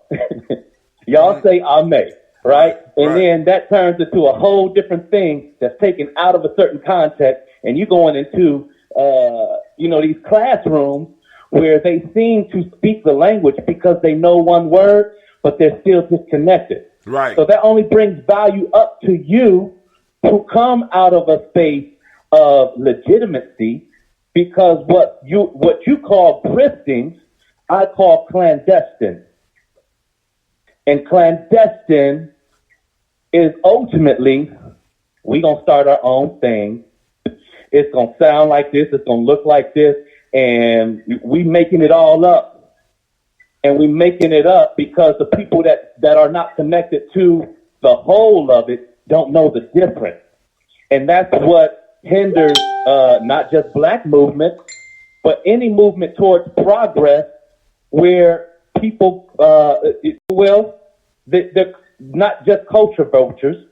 Y'all say I may. Right? And then that turns into a whole different thing that's taken out of a certain context, and you're going into, these classrooms where they seem to speak the language because they know one word, but they're still disconnected. Right. So that only brings value up to you to come out of a space of legitimacy, because what you call grifting, I call clandestine. And clandestine is ultimately, we going to start our own thing. It's going to sound like this. It's going to look like this. And we making it all up. And we making it up because the people that are not connected to the whole of it don't know the difference. And that's what hinders not just Black movement, but any movement towards progress where people, they're not just culture vultures,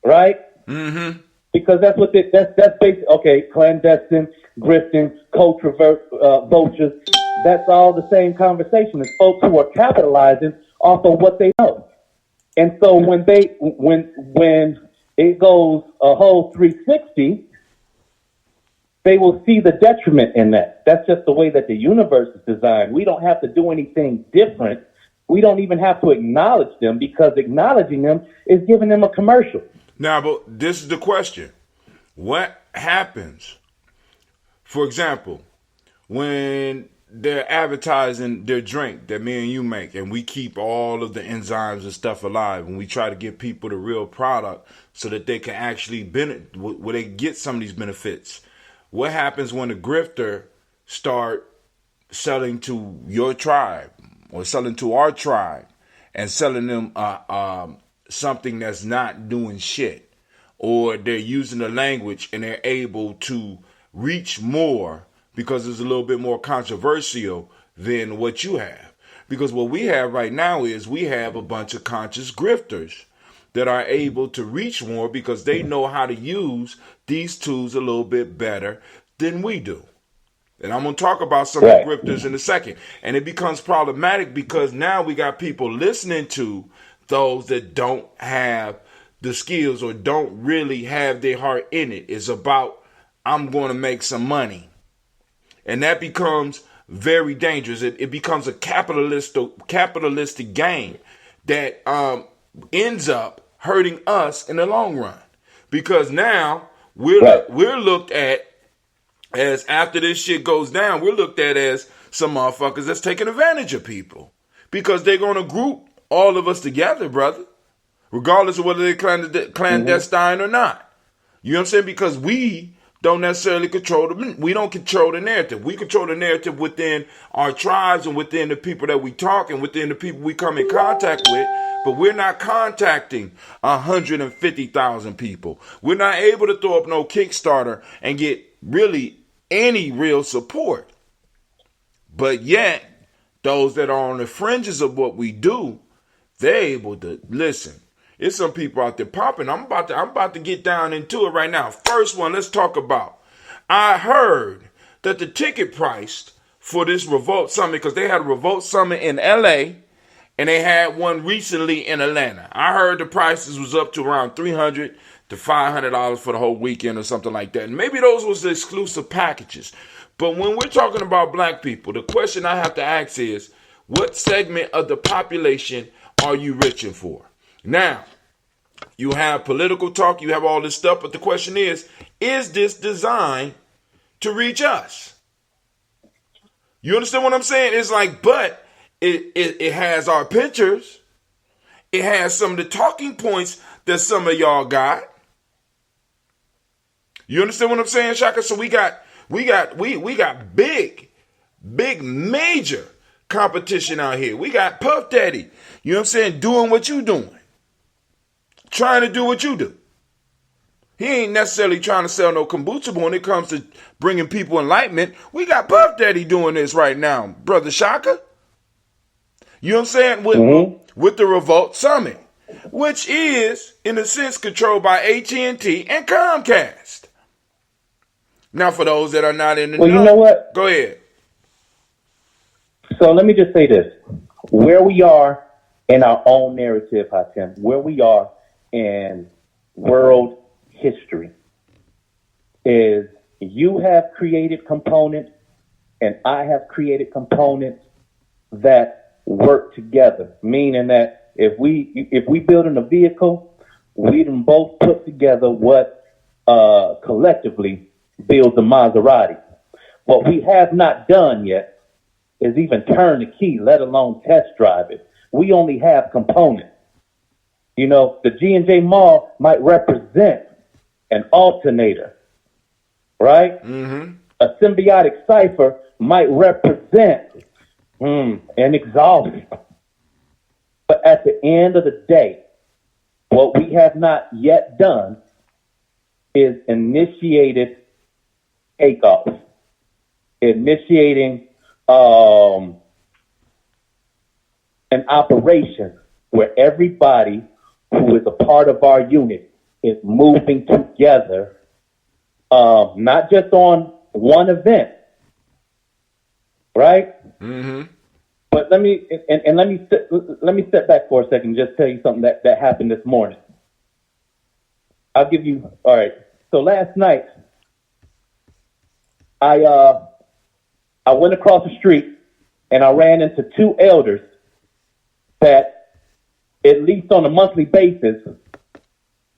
right? Mm-hmm. Because that's what that's basic. Okay, clandestine, grifting, culture vultures. That's all the same conversation. It's folks who are capitalizing off of what they know. And so when it goes a whole 360, they will see the detriment in that. That's just the way that the universe is designed. We don't have to do anything different. We don't even have to acknowledge them, because acknowledging them is giving them a commercial. Now, but this is the question. What happens, for example, when they're advertising their drink that me and you make, and we keep all of the enzymes and stuff alive, and we try to give people the real product so that they can actually benefit, where they get some of these benefits. What happens when a grifter start selling to your tribe or selling to our tribe and selling them something that's not doing shit, or they're using the language and they're able to reach more because it's a little bit more controversial than what you have? Because what we have right now is we have a bunch of conscious grifters that are able to reach more because they know how to use these tools a little bit better than we do. And I'm going to talk about some of the grifters in a second. And it becomes problematic because now we got people listening to those that don't have the skills or don't really have their heart in it. It's about, I'm going to make some money. And that becomes very dangerous. It becomes a capitalistic game that ends up hurting us in the long run. Because now we're looked at as, after this shit goes down, we're looked at as some motherfuckers that's taking advantage of people. because they're going to group all of us together, brother, regardless of whether they're clandestine or not. You know what I'm saying? Because we don't necessarily we don't control the narrative. We control the narrative within our tribes and within the people that we talk and within the people we come in contact with. But we're not contacting 150,000 people. We're not able to throw up no Kickstarter and get really any real support. But yet, those that are on the fringes of what we do, they're able to listen. There's some people out there popping. I'm about to get down into it right now. First one, let's talk about. I heard that the ticket price for this Revolt Summit, because they had a Revolt Summit in LA, and they had one recently in Atlanta. I heard the prices was up to around $300 to $500 for the whole weekend or something like that. And maybe those was the exclusive packages. But when we're talking about black people, the question I have to ask is, what segment of the population are you reaching for? Now, you have political talk, you have all this stuff, but the question is this designed to reach us? You understand what I'm saying? It's like, but it has our pictures. It has some of the talking points that some of y'all got. You understand what I'm saying, Shaka? So we got big, major competition out here. We got Puff Daddy, you know what I'm saying, doing what you doing. Trying to do what you do. He ain't necessarily trying to sell no kombucha, but when it comes to bringing people enlightenment, we got Puff Daddy doing this right now, Brother Shaka. You know what I'm saying? With the Revolt Summit, which is, in a sense, controlled by AT&T and Comcast. Now, for those that are not in the know, you know what? Go ahead. So let me just say this. Where we are in our own narrative, Hatem, where we are in world history is you have created components and I have created components that work together, meaning that if we building a vehicle, we done both put together what collectively builds a Maserati. What we have not done yet is even turn the key, let alone test drive it. We only have components. You know, the G&J Mall might represent an alternator, right? Mm-hmm. A symbiotic cipher might represent an exhaust. But at the end of the day, what we have not yet done is initiated takeoff, initiating an operation where everybody who is a part of our unit is moving together, not just on one event, right? Mm-hmm. But let me step back for a second and just tell you something that happened this morning. I'll give you, all right. So last night, I went across the street and I ran into two elders that, at least on a monthly basis,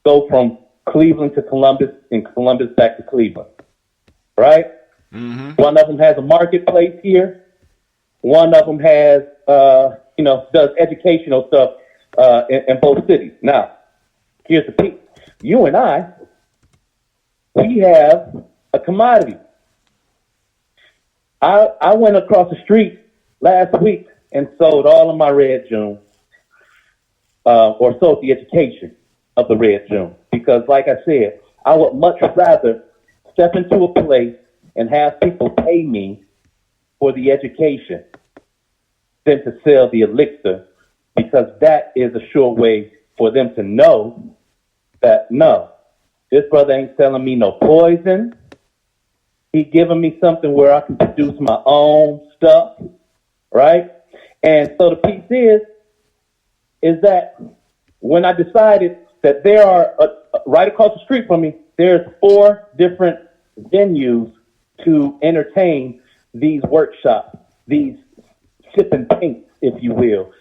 go from Cleveland to Columbus and Columbus back to Cleveland, right? Mm-hmm. One of them has a marketplace here. One of them has, does educational stuff in both cities. Now, here's the piece. You and I, we have a commodity. I went across the street last week and sold all of my Red June, or sold the education of the Red June. Because like I said, I would much rather step into a place and have people pay me for the education than to sell the elixir, because that is a sure way for them to know that, no, this brother ain't selling me no poison. He giving me something where I can produce my own stuff, right? And so the piece is that when I decided that there are, right across the street from me, there's 4 different venues to entertain these workshops, these sip and paints, if you will,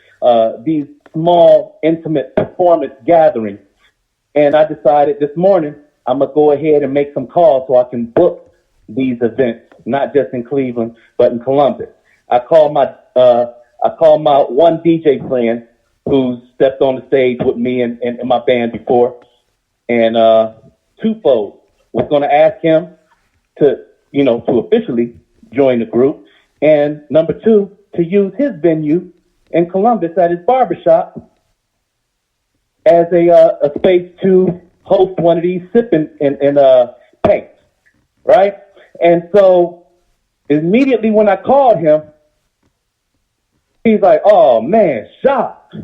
these small, intimate performance gatherings. And I decided this morning I'm going to go ahead and make some calls so I can book these events, not just in Cleveland, but in Columbus. I called my I called my one DJ friend who stepped on the stage with me and my band before, and twofold. Was going to ask him to officially join the group, and number two, to use his venue in Columbus at his barbershop as a space to host one of these sipping and paints, right? And so immediately when I called him, he's like, "Oh man, shocked.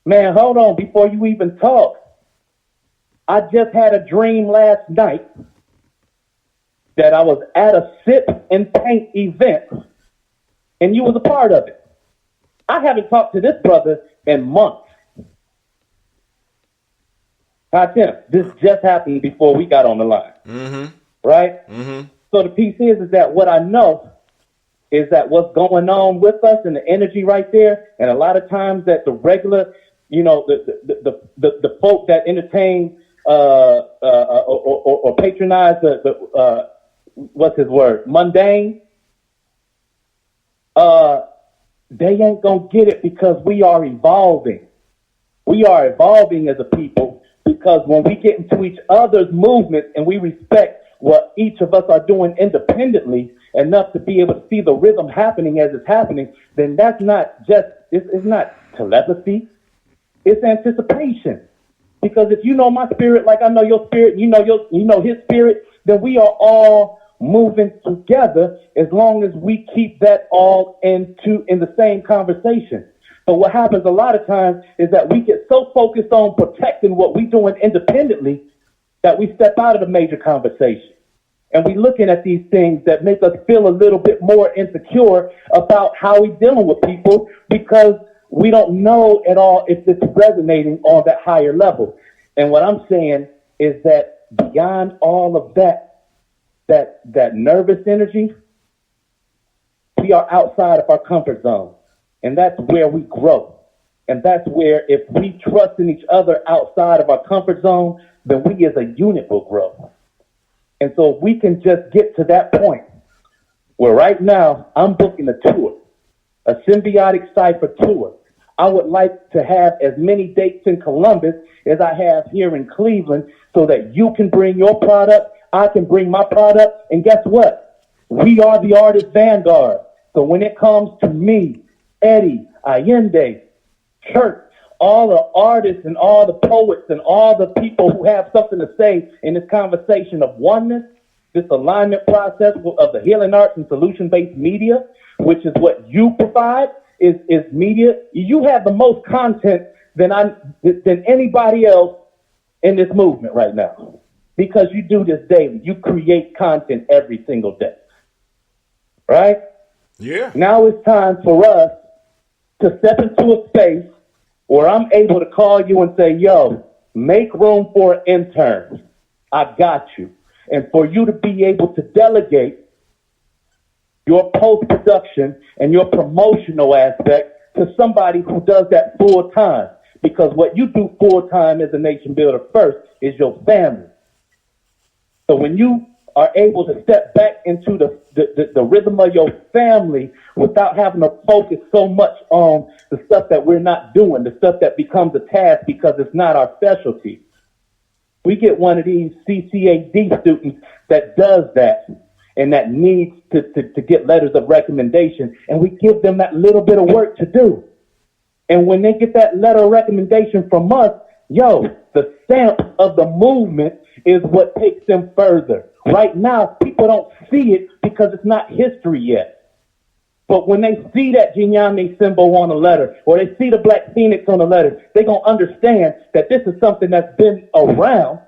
Man, hold on, before you even talk. I just had a dream last night that I was at a sip and paint event and you was a part of it. I haven't talked to this brother in months." Tim, this just happened before we got on the line. Mm-hmm. Right? Mm-hmm. So the piece is that what I know is that what's going on with us and the energy right there, and a lot of times that the regular, the folk that entertain or patronize the what's his word, mundane, they ain't gonna get it because we are evolving. We are evolving as a people because when we get into each other's movements and we respect what each of us are doing independently enough to be able to see the rhythm happening as it's happening, then that's not just, it's not telepathy, it's anticipation. Because if you know my spirit like I know your spirit, and you know his spirit, then we are all moving together as long as we keep that all in the same conversation. But what happens a lot of times is that we get so focused on protecting what we're doing independently that we step out of the major conversation. And we looking at these things that make us feel a little bit more insecure about how we're dealing with people because we don't know at all if it's resonating on that higher level. And what I'm saying is that beyond all of that nervous energy, we are outside of our comfort zone. And that's where we grow. And that's where if we trust in each other outside of our comfort zone, then we as a unit will grow. And so if we can just get to that point where right now I'm booking a tour, a symbiotic cipher tour. I would like to have as many dates in Columbus as I have here in Cleveland so that you can bring your product, I can bring my product, and guess what? We are the artist vanguard. So when it comes to me, Eddie, Allende, Church, all the artists and all the poets and all the people who have something to say in this conversation of oneness, this alignment process of the healing arts and solution-based media, which is what you provide, is media. You have the most content than anybody else in this movement right now because you do this daily. You create content every single day, right? Yeah. Now it's time for us to step into a space where I'm able to call you and say, yo, make room for an intern. I got you. And for you to be able to delegate your post-production and your promotional aspect to somebody who does that full time. Because what you do full time as a nation builder first is your family. So when you are able to step back into the rhythm of your family without having to focus so much on the stuff that we're not doing, the stuff that becomes a task because it's not our specialty. We get one of these CCAD students that does that and that needs to get letters of recommendation, and we give them that little bit of work to do. And when they get that letter of recommendation from us, the stamp of the movement is what takes them further. Right now, people don't see it because it's not history yet. But when they see that Gye-Nyame symbol on a letter, or they see the Black Phoenix on a letter, they're going to understand that this is something that's been around.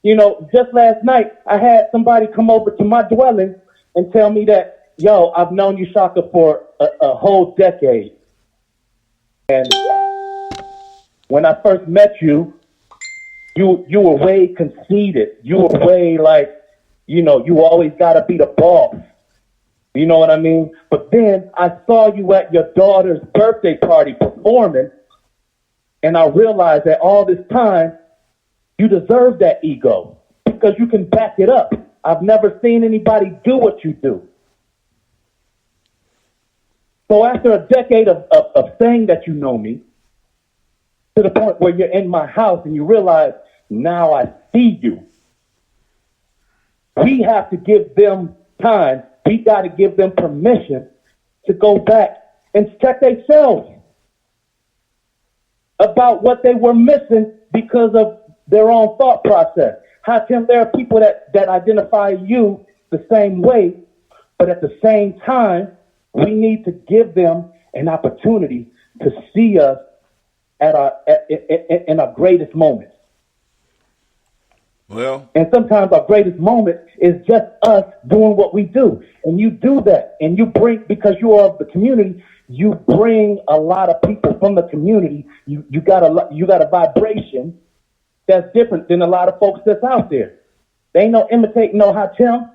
Just last night, I had somebody come over to my dwelling and tell me that, I've known you, Shaka, for a whole decade. And when I first met you, you were way conceited. You were way like, you always got to be the boss. You know what I mean? But then I saw you at your daughter's birthday party performing, and I realized that all this time, you deserve that ego because you can back it up. I've never seen anybody do what you do. So after a decade of saying that you know me, to the point where you're in my house and you realize, now I see you. We have to give them time. We got to give them permission to go back and check themselves about what they were missing because of their own thought process. How come there are people that identify you the same way, but at the same time, we need to give them an opportunity to see us in our greatest moments. Well, and sometimes our greatest moment is just us doing what we do. And you do that, and you bring, because you are of the community, you bring a lot of people from the community. You got a vibration that's different than a lot of folks that's out there. They ain't no imitating no Hatim.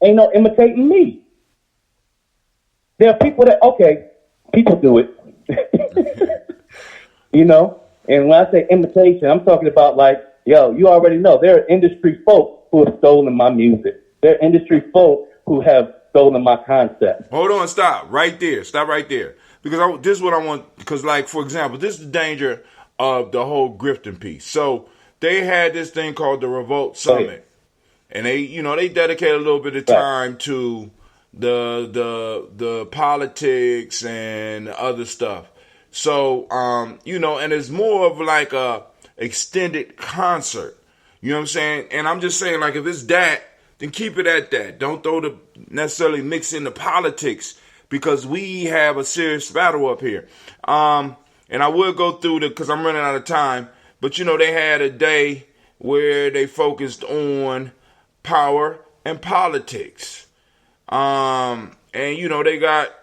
Ain't no imitating me. There are people that, okay, people do it. You know? And when I say imitation, I'm talking about like, yo, you already know there are industry folk who have stolen my music. There are industry folk who have stolen my concept. Hold on, stop right there. Stop right there. Because this is what I want. Because, like, for example, this is the danger of the whole grifting piece. So they had this thing called the Revolt Summit. Right. And they dedicated a little bit of time to the politics and other stuff. So, and it's more of like a extended concert. You know what I'm saying? And I'm just saying, like, if it's that, then keep it at that. Don't necessarily mix in the politics, because we have a serious battle up here. And I will go through because I'm running out of time. But, they had a day where they focused on power and politics. And, they got,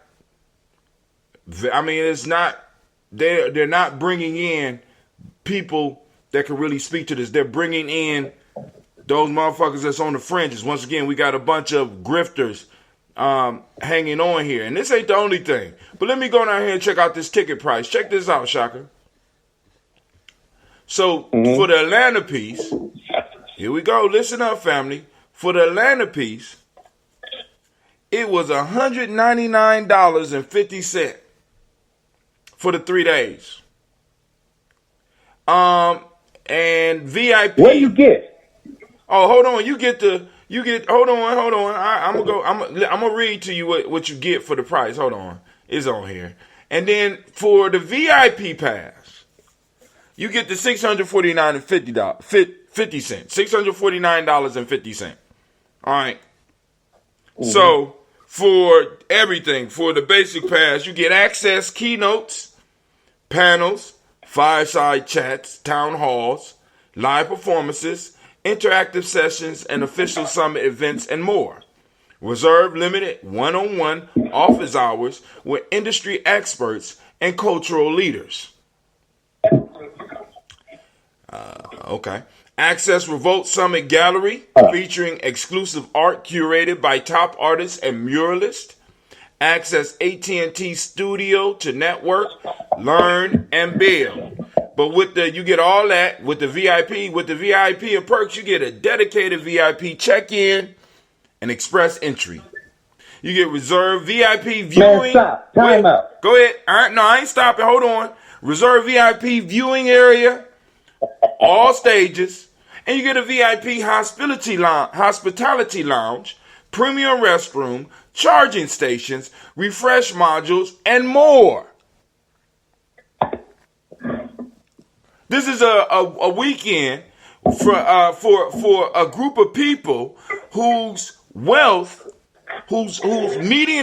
it's not, they're not bringing in people that can really speak to this. They're bringing in those motherfuckers that's on the fringes. Once again, we got a bunch of grifters hanging on here. And this ain't the only thing. But let me go down here and check out this ticket price. Check this out, Shaka. So, for the Atlanta piece, here we go. Listen up, family. For the Atlanta piece, it was $199.50 for the 3 days. And VIP. What do you get? Oh, hold on. Hold on. I'm gonna read to you what you get for the price. Hold on. It's on here. And then for the VIP pass, you get the $649.50. $649.50. All right. Mm-hmm. So for everything, for the basic pass, you get access, keynotes, panels, fireside chats, town halls, live performances, interactive sessions, and official summit events, and more. Reserve limited one-on-one office hours with industry experts and cultural leaders. Okay. Access Revolt Summit Gallery featuring exclusive art curated by top artists and muralists. Access AT&T Studio to network, learn, and build. But you get all that with the VIP. With the VIP and perks, you get a dedicated VIP check-in and express entry. You get reserved VIP viewing. Man, stop. Time out. Go ahead. All right, no, I ain't stopping. Hold on. Reserved VIP viewing area, all stages, and you get a VIP hospitality lounge, premium restroom, charging stations, refresh modules, and more. This is a weekend for a group of people whose median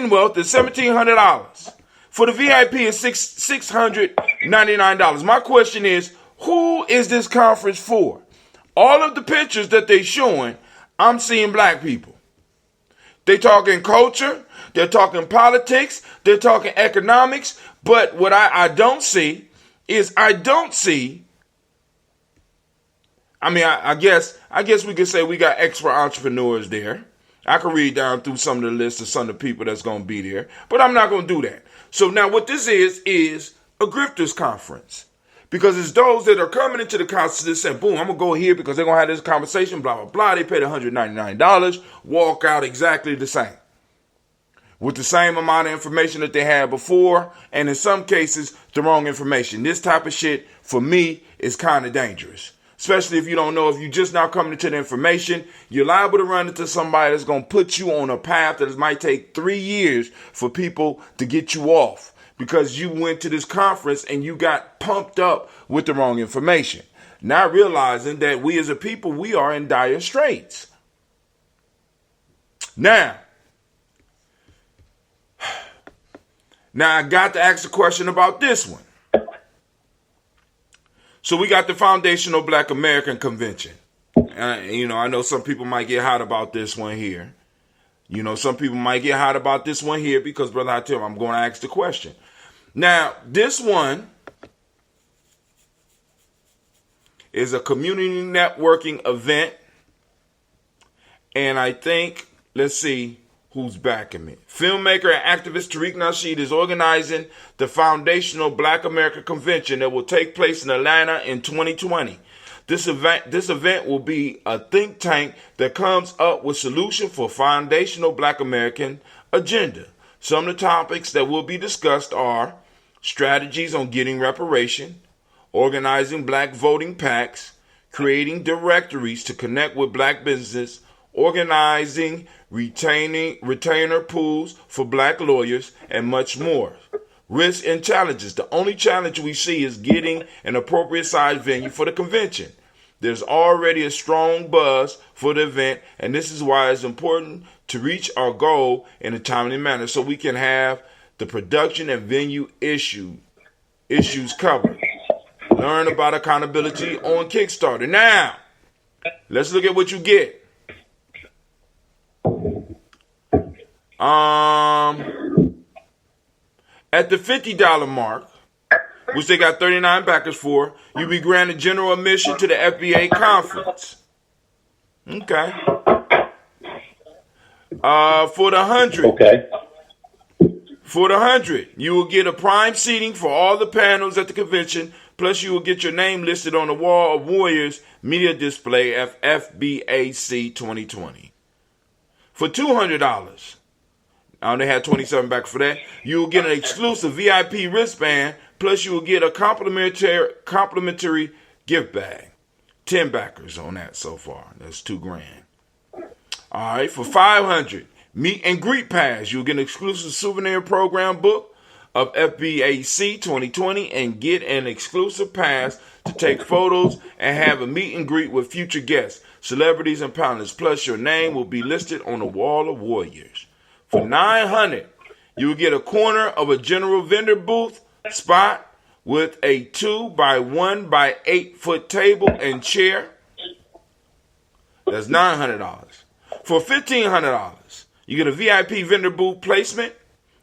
wealth is $1,700. For the VIP is $699. My question is, who is this conference for? All of the pictures that they're showing, I'm seeing black people. They're talking culture, they're talking politics, they're talking economics, but what I don't see is I guess we could say we got expert entrepreneurs there. I can read down through some of the lists of some of the people that's going to be there, but I'm not going to do that. So now what this is a grifters conference, because it's those that are coming into the conference that say, boom, I'm going to go here because they're going to have this conversation, blah, blah, blah. They paid $199, walk out exactly the same. with the same amount of information that they had before, and in some cases, the wrong information. This type of shit, for me, is kind of dangerous. Especially if you don't know, if you're just now coming into the information, you're liable to run into somebody that's going to put you on a path that might take 3 years for people to get you off because you went to this conference and you got pumped up with the wrong information. Not realizing that we as a people, we are in dire straits. Now I got to ask a question about this one. So we got the Foundational Black American Convention. I know some people might get hot about this one here. Some people might get hot about this one here because, brother, I tell you, I'm going to ask the question. Now, this one is a community networking event. And I think, let's see who's backing me. Filmmaker and activist Tariq Nasheed is organizing the Foundational Black America Convention that will take place in Atlanta in 2020. This event will be a think tank that comes up with solutions for foundational Black American agenda. Some of the topics that will be discussed are strategies on getting reparation, organizing Black voting packs, creating directories to connect with Black business, organizing retainer pools for Black lawyers, and much more. Risks and challenges. The only challenge we see is getting an appropriate size venue for the convention. There's already a strong buzz for the event, and this is why it's important to reach our goal in a timely manner so we can have the production and venue issues covered. Learn about accountability on Kickstarter. Now, let's look at what you get. At the $50 mark, which they got 39 backers for, you'll be granted general admission to the FBA conference. Okay. For the 100. Okay. For the 100, you will get a prime seating for all the panels at the convention, plus you will get your name listed on the Wall of Warriors media display at FBAC 2020. For $200, they had 27 back for that. You will get an exclusive VIP wristband, plus you will get a complimentary gift bag. 10 backers on that so far. That's $2,000. All right, for $500, meet and greet pass. You'll get an exclusive souvenir program book of FBAC 2020 and get an exclusive pass to take photos and have a meet and greet with future guests, celebrities, and panelists. Plus, your name will be listed on the Wall of Warriors. For $900, you will get a corner of a general vendor booth spot with a 2 by 1 by 8 foot table and chair. That's $900. For $1,500, you get a VIP vendor booth placement.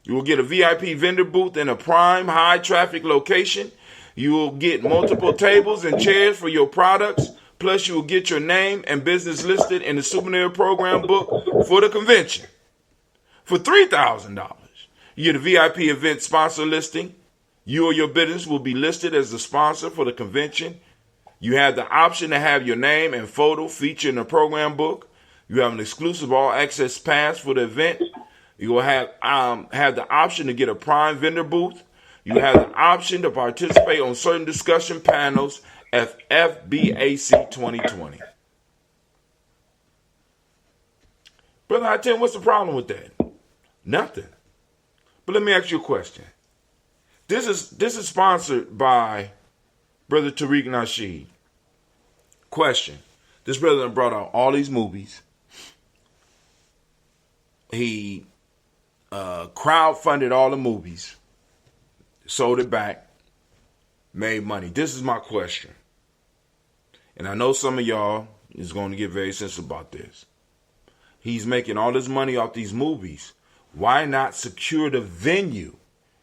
You will get a VIP vendor booth in a prime high traffic location. You will get multiple tables and chairs for your products. Plus, you will get your name and business listed in the souvenir program book for the convention. For $3,000, you get a VIP event sponsor listing. You or your business will be listed as the sponsor for the convention. You have the option to have your name and photo featured in the program book. You have an exclusive all-access pass for the event. You will have the option to get a prime vendor booth. You have the option to participate on certain discussion panels at FBAC 2020. Brother, I tell you, what's the problem with that? Nothing. But let me ask you a question. This is sponsored by Brother Tariq Nasheed. Question. This brother brought out all these movies. He crowdfunded all the movies, sold it back, made money. This is my question. And I know some of y'all is going to get very sensitive about this. He's making all this money off these movies. Why not secure the venue?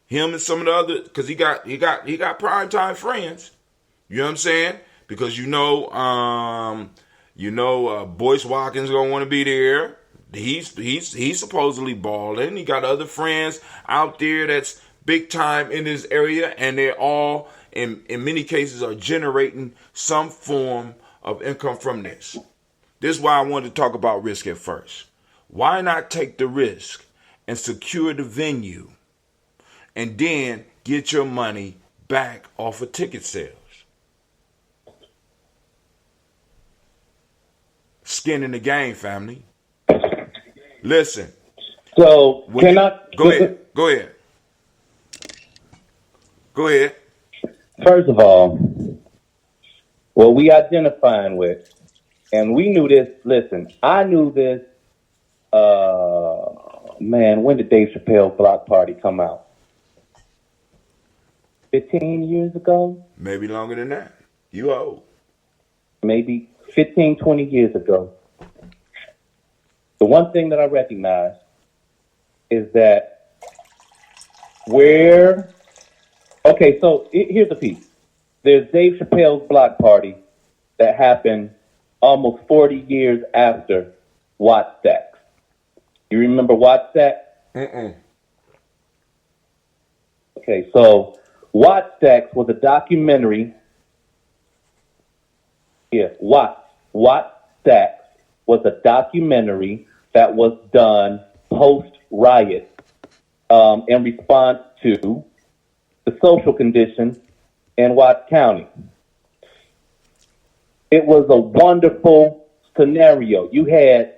Him and some of the other, because he got primetime friends. You know what I'm saying? Because Boyce Watkins gonna want to be there. He's supposedly balling. He got other friends out there that's big time in this area, and they're all in many cases are generating some form of income from this. This is why I wanted to talk about risk at first. Why not take the risk and secure the venue, and then get your money back off of ticket sales. Skin in the game, family. Listen. So can I go ahead? Go ahead. Go ahead. First of all, what we identifying with, and we knew this. Listen, I knew this. When did Dave Chappelle's Block Party come out? 15 years ago? Maybe longer than that. You old. Maybe 15, 20 years ago. The one thing that I recognize is that here's the piece. There's Dave Chappelle's Block Party that happened almost 40 years after Wattstax. You remember Wattstax? Okay, so Wattstax was a documentary. Wattstax was a documentary that was done post-riot in response to the social conditions in Watts County. It was a wonderful scenario. You had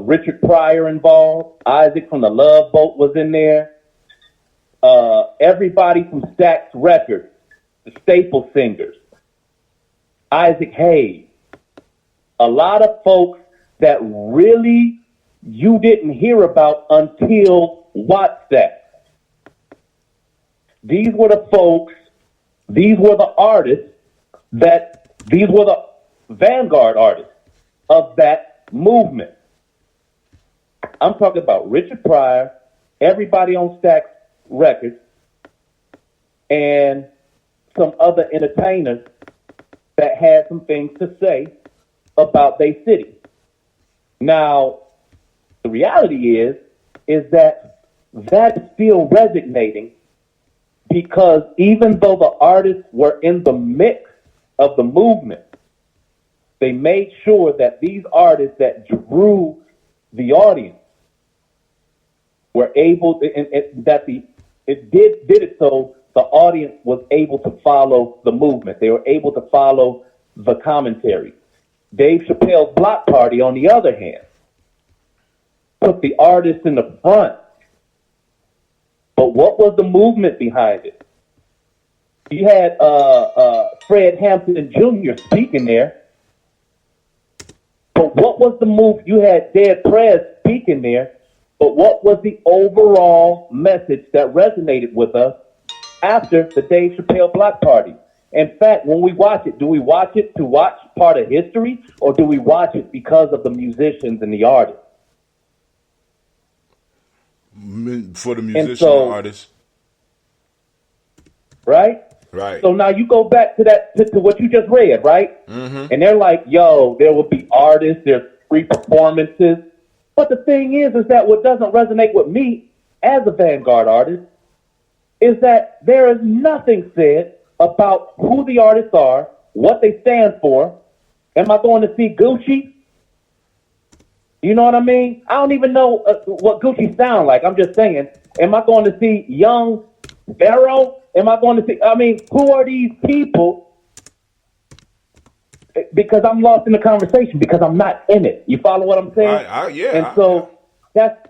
Richard Pryor involved. Isaac from the Love Boat was in there. Everybody from Stax Records, the staple singers, Isaac Hayes, a lot of folks that really you didn't hear about until Wattstax. These were the folks, these were the artists these were the vanguard artists of that movement. I'm talking about Richard Pryor, everybody on Stax Records, and some other entertainers that had some things to say about their city. Now, the reality is that that's still resonating, because even though the artists were in the mix of the movement, they made sure that these artists that drew the audience were able to, it did it so the audience was able to follow the movement. They were able to follow the commentary. Dave Chappelle's Block Party, on the other hand, put the artists in the front. But what was the movement behind it? You had Fred Hampton Jr. speaking there. But what was the move? You had Dead Prez speaking there. But what was the overall message that resonated with us after the Dave Chappelle Block Party? In fact, when we watch it, do we watch it to watch part of history, or do we watch it because of the musicians and the artists? For the musician and artists. Right? Right. So now you go back to that, to what you just read, right? Mm-hmm. And they're like, yo, there will be artists, there's free performances. But the thing is that what doesn't resonate with me as a vanguard artist is that there is nothing said about who the artists are, what they stand for. Am I going to see Gucci? You know what I mean? I don't even know what Gucci sound like. I'm just saying, am I going to see Young Pharaoh? Am I going to see, who are these people? Because I'm lost in the conversation, because I'm not in it. You follow what I'm saying? That's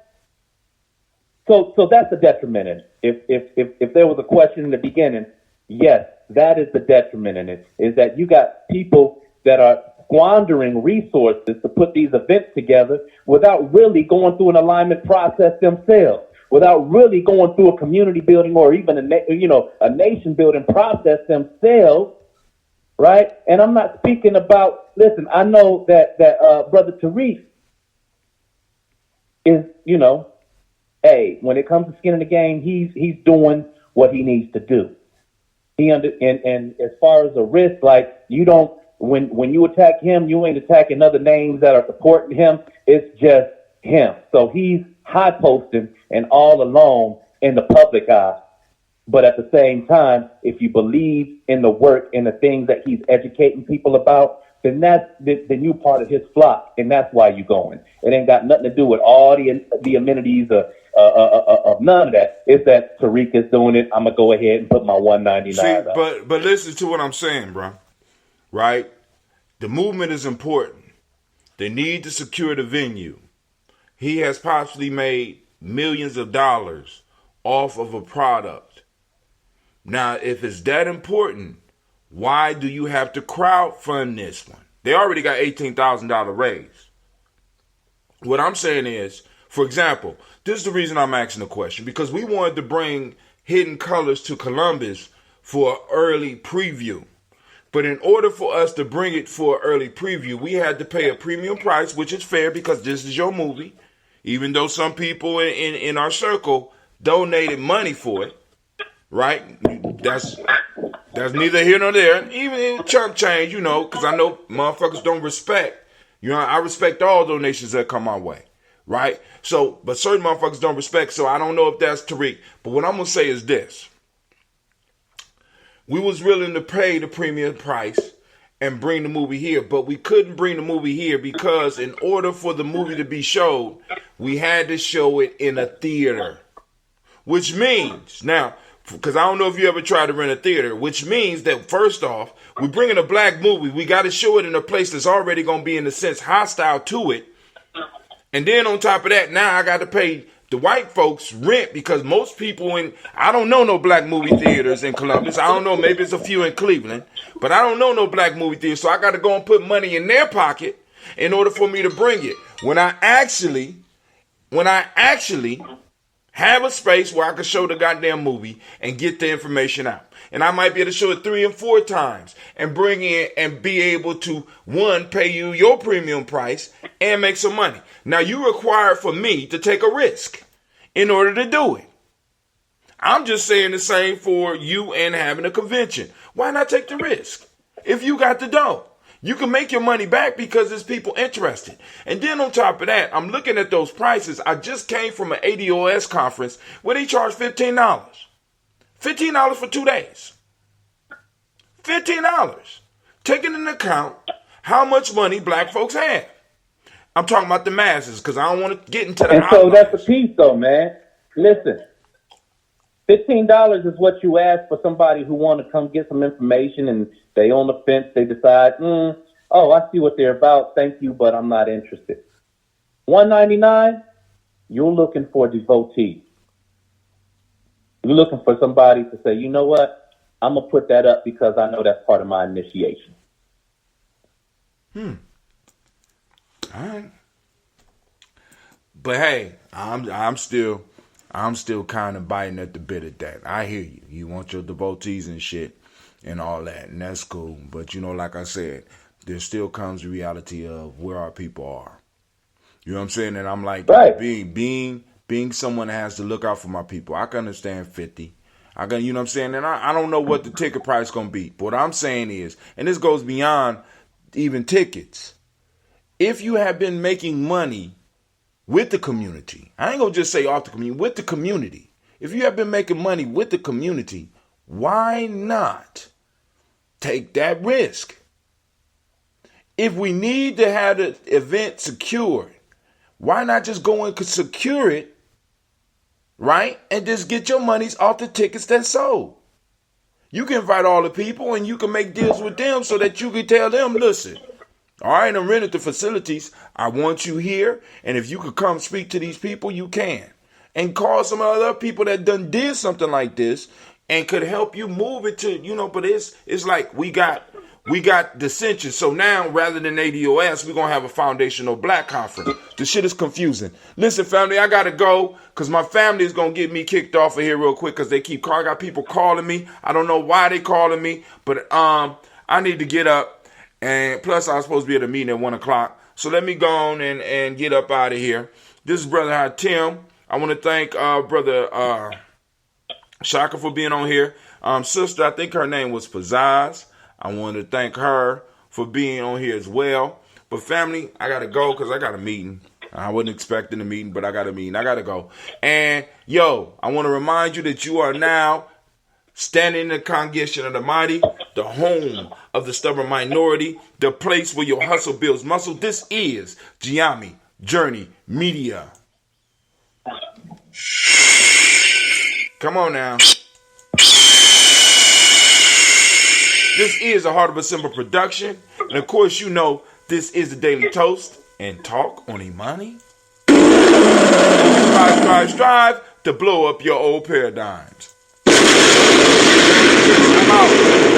the detriment in it. If there was a question in the beginning, yes, that is the detriment in it, is that you got people that are squandering resources to put these events together without really going through an alignment process themselves, without really going through a community building or even a nation building process themselves, right? And I'm not speaking about, listen, I know that Brother Tariq is, when it comes to skin in the game, he's doing what he needs to do. And as far as a risk, like, you don't, when you attack him, you ain't attacking other names that are supporting him. It's just him. So he's high posting and all alone in the public eye. But at the same time, if you believe in the work and the things that he's educating people about, then then you part of his flock, and that's why you going. It ain't got nothing to do with all the amenities of none of that. It's that Tariq is doing it. I'm gonna go ahead and put my $199. See, but listen to what I'm saying, bro. Right? The movement is important. They need to secure the venue. He has possibly made millions of dollars off of a product. Now, if it's that important, why do you have to crowdfund this one? They already got $18,000 raise. What I'm saying is, for example, this is the reason I'm asking the question, because we wanted to bring Hidden Colors to Columbus for an early preview. But in order for us to bring it for an early preview, we had to pay a premium price, which is fair because this is your movie. Even though some people in our circle donated money for it, right? That's neither here nor there. Even in chump change, because I know motherfuckers don't respect. I respect all donations that come my way, right? So, but certain motherfuckers don't respect, so I don't know if that's Tariq. But what I'm going to say is this. We was willing to pay the premium price and bring the movie here, but we couldn't bring the movie here because in order for the movie to be showed, we had to show it in a theater. Which means, now, because I don't know if you ever tried to rent a theater, which means that first off, we're bringing a black movie. We got to show it in a place that's already going to be, in a sense, hostile to it. And then on top of that, now I got to pay the white folks rent because most people I don't know no black movie theaters in Columbus. I don't know, maybe it's a few in Cleveland, but I don't know no black movie theaters. So I got to go and put money in their pocket in order for me to bring it. When I actually have a space where I can show the goddamn movie and get the information out. And I might be able to show it 3 and 4 times and bring in and be able to, one, pay you your premium price and make some money. Now, you require for me to take a risk in order to do it. I'm just saying the same for you and having a convention. Why not take the risk? If you got the dough, you can make your money back because there's people interested. And then on top of that, I'm looking at those prices. I just came from an ADOS conference where they charge $15. $15 for 2 days. $15. Taking into account how much money black folks have. I'm talking about the masses because I don't want to get into the And so that's the piece, though, man. Listen, $15 is what you ask for somebody who want to come get some information and they on the fence. They decide, I see what they're about. Thank you, but I'm not interested. $199, you're looking for a devotee. You're looking for somebody to say, you know what? I'm going to put that up because I know that's part of my initiation. All right. But hey, I'm still kind of biting at the bit of that. I hear you. You want your devotees and shit and all that, and that's cool. But like I said, there still comes the reality of where our people are. You know what I'm saying? And I'm like, right. being someone that has to look out for my people. I can understand 50. You know what I'm saying? And I don't know what the ticket price going to be. But what I'm saying is, and this goes beyond even tickets. If you have been making money with the community, I ain't going to just say off the community, with the community. If you have been making money with the community, why not take that risk? If we need to have the event secured, why not just go and secure it, right? And just get your monies off the tickets that sold. You can invite all the people and you can make deals with them so that you can tell them, listen, all right, I'm renting the facilities. I want you here. And if you could come speak to these people, you can. And call some other people that done did something like this and could help you move it to, but it's like we got dissension. So now, rather than ADOS, we're going to have a foundational black conference. The shit is confusing. Listen, family, I got to go because my family is going to get me kicked off of here real quick because they keep calling. I got people calling me. I don't know why they calling me, but I need to get up. And plus, I was supposed to be at a meeting at 1 o'clock. So let me go on and get up out of here. This is Brother Tim. I want to thank Brother Shaka for being on here. Sister, I think her name was Pizzazz. I want to thank her for being on here as well. But family, I got to go because I got a meeting. I wasn't expecting a meeting, but I got a meeting. I got to go. And, I want to remind you that you are now standing in the congregation of the mighty, the home of the stubborn minority, the place where your hustle builds muscle. This is Gye-Nyame Journey Media. Come on now. This is a Heart of a Simple production. And of course, you know, this is the Daily Toast and Talk on Imani. Strive to blow up your old paradigms. I'm out.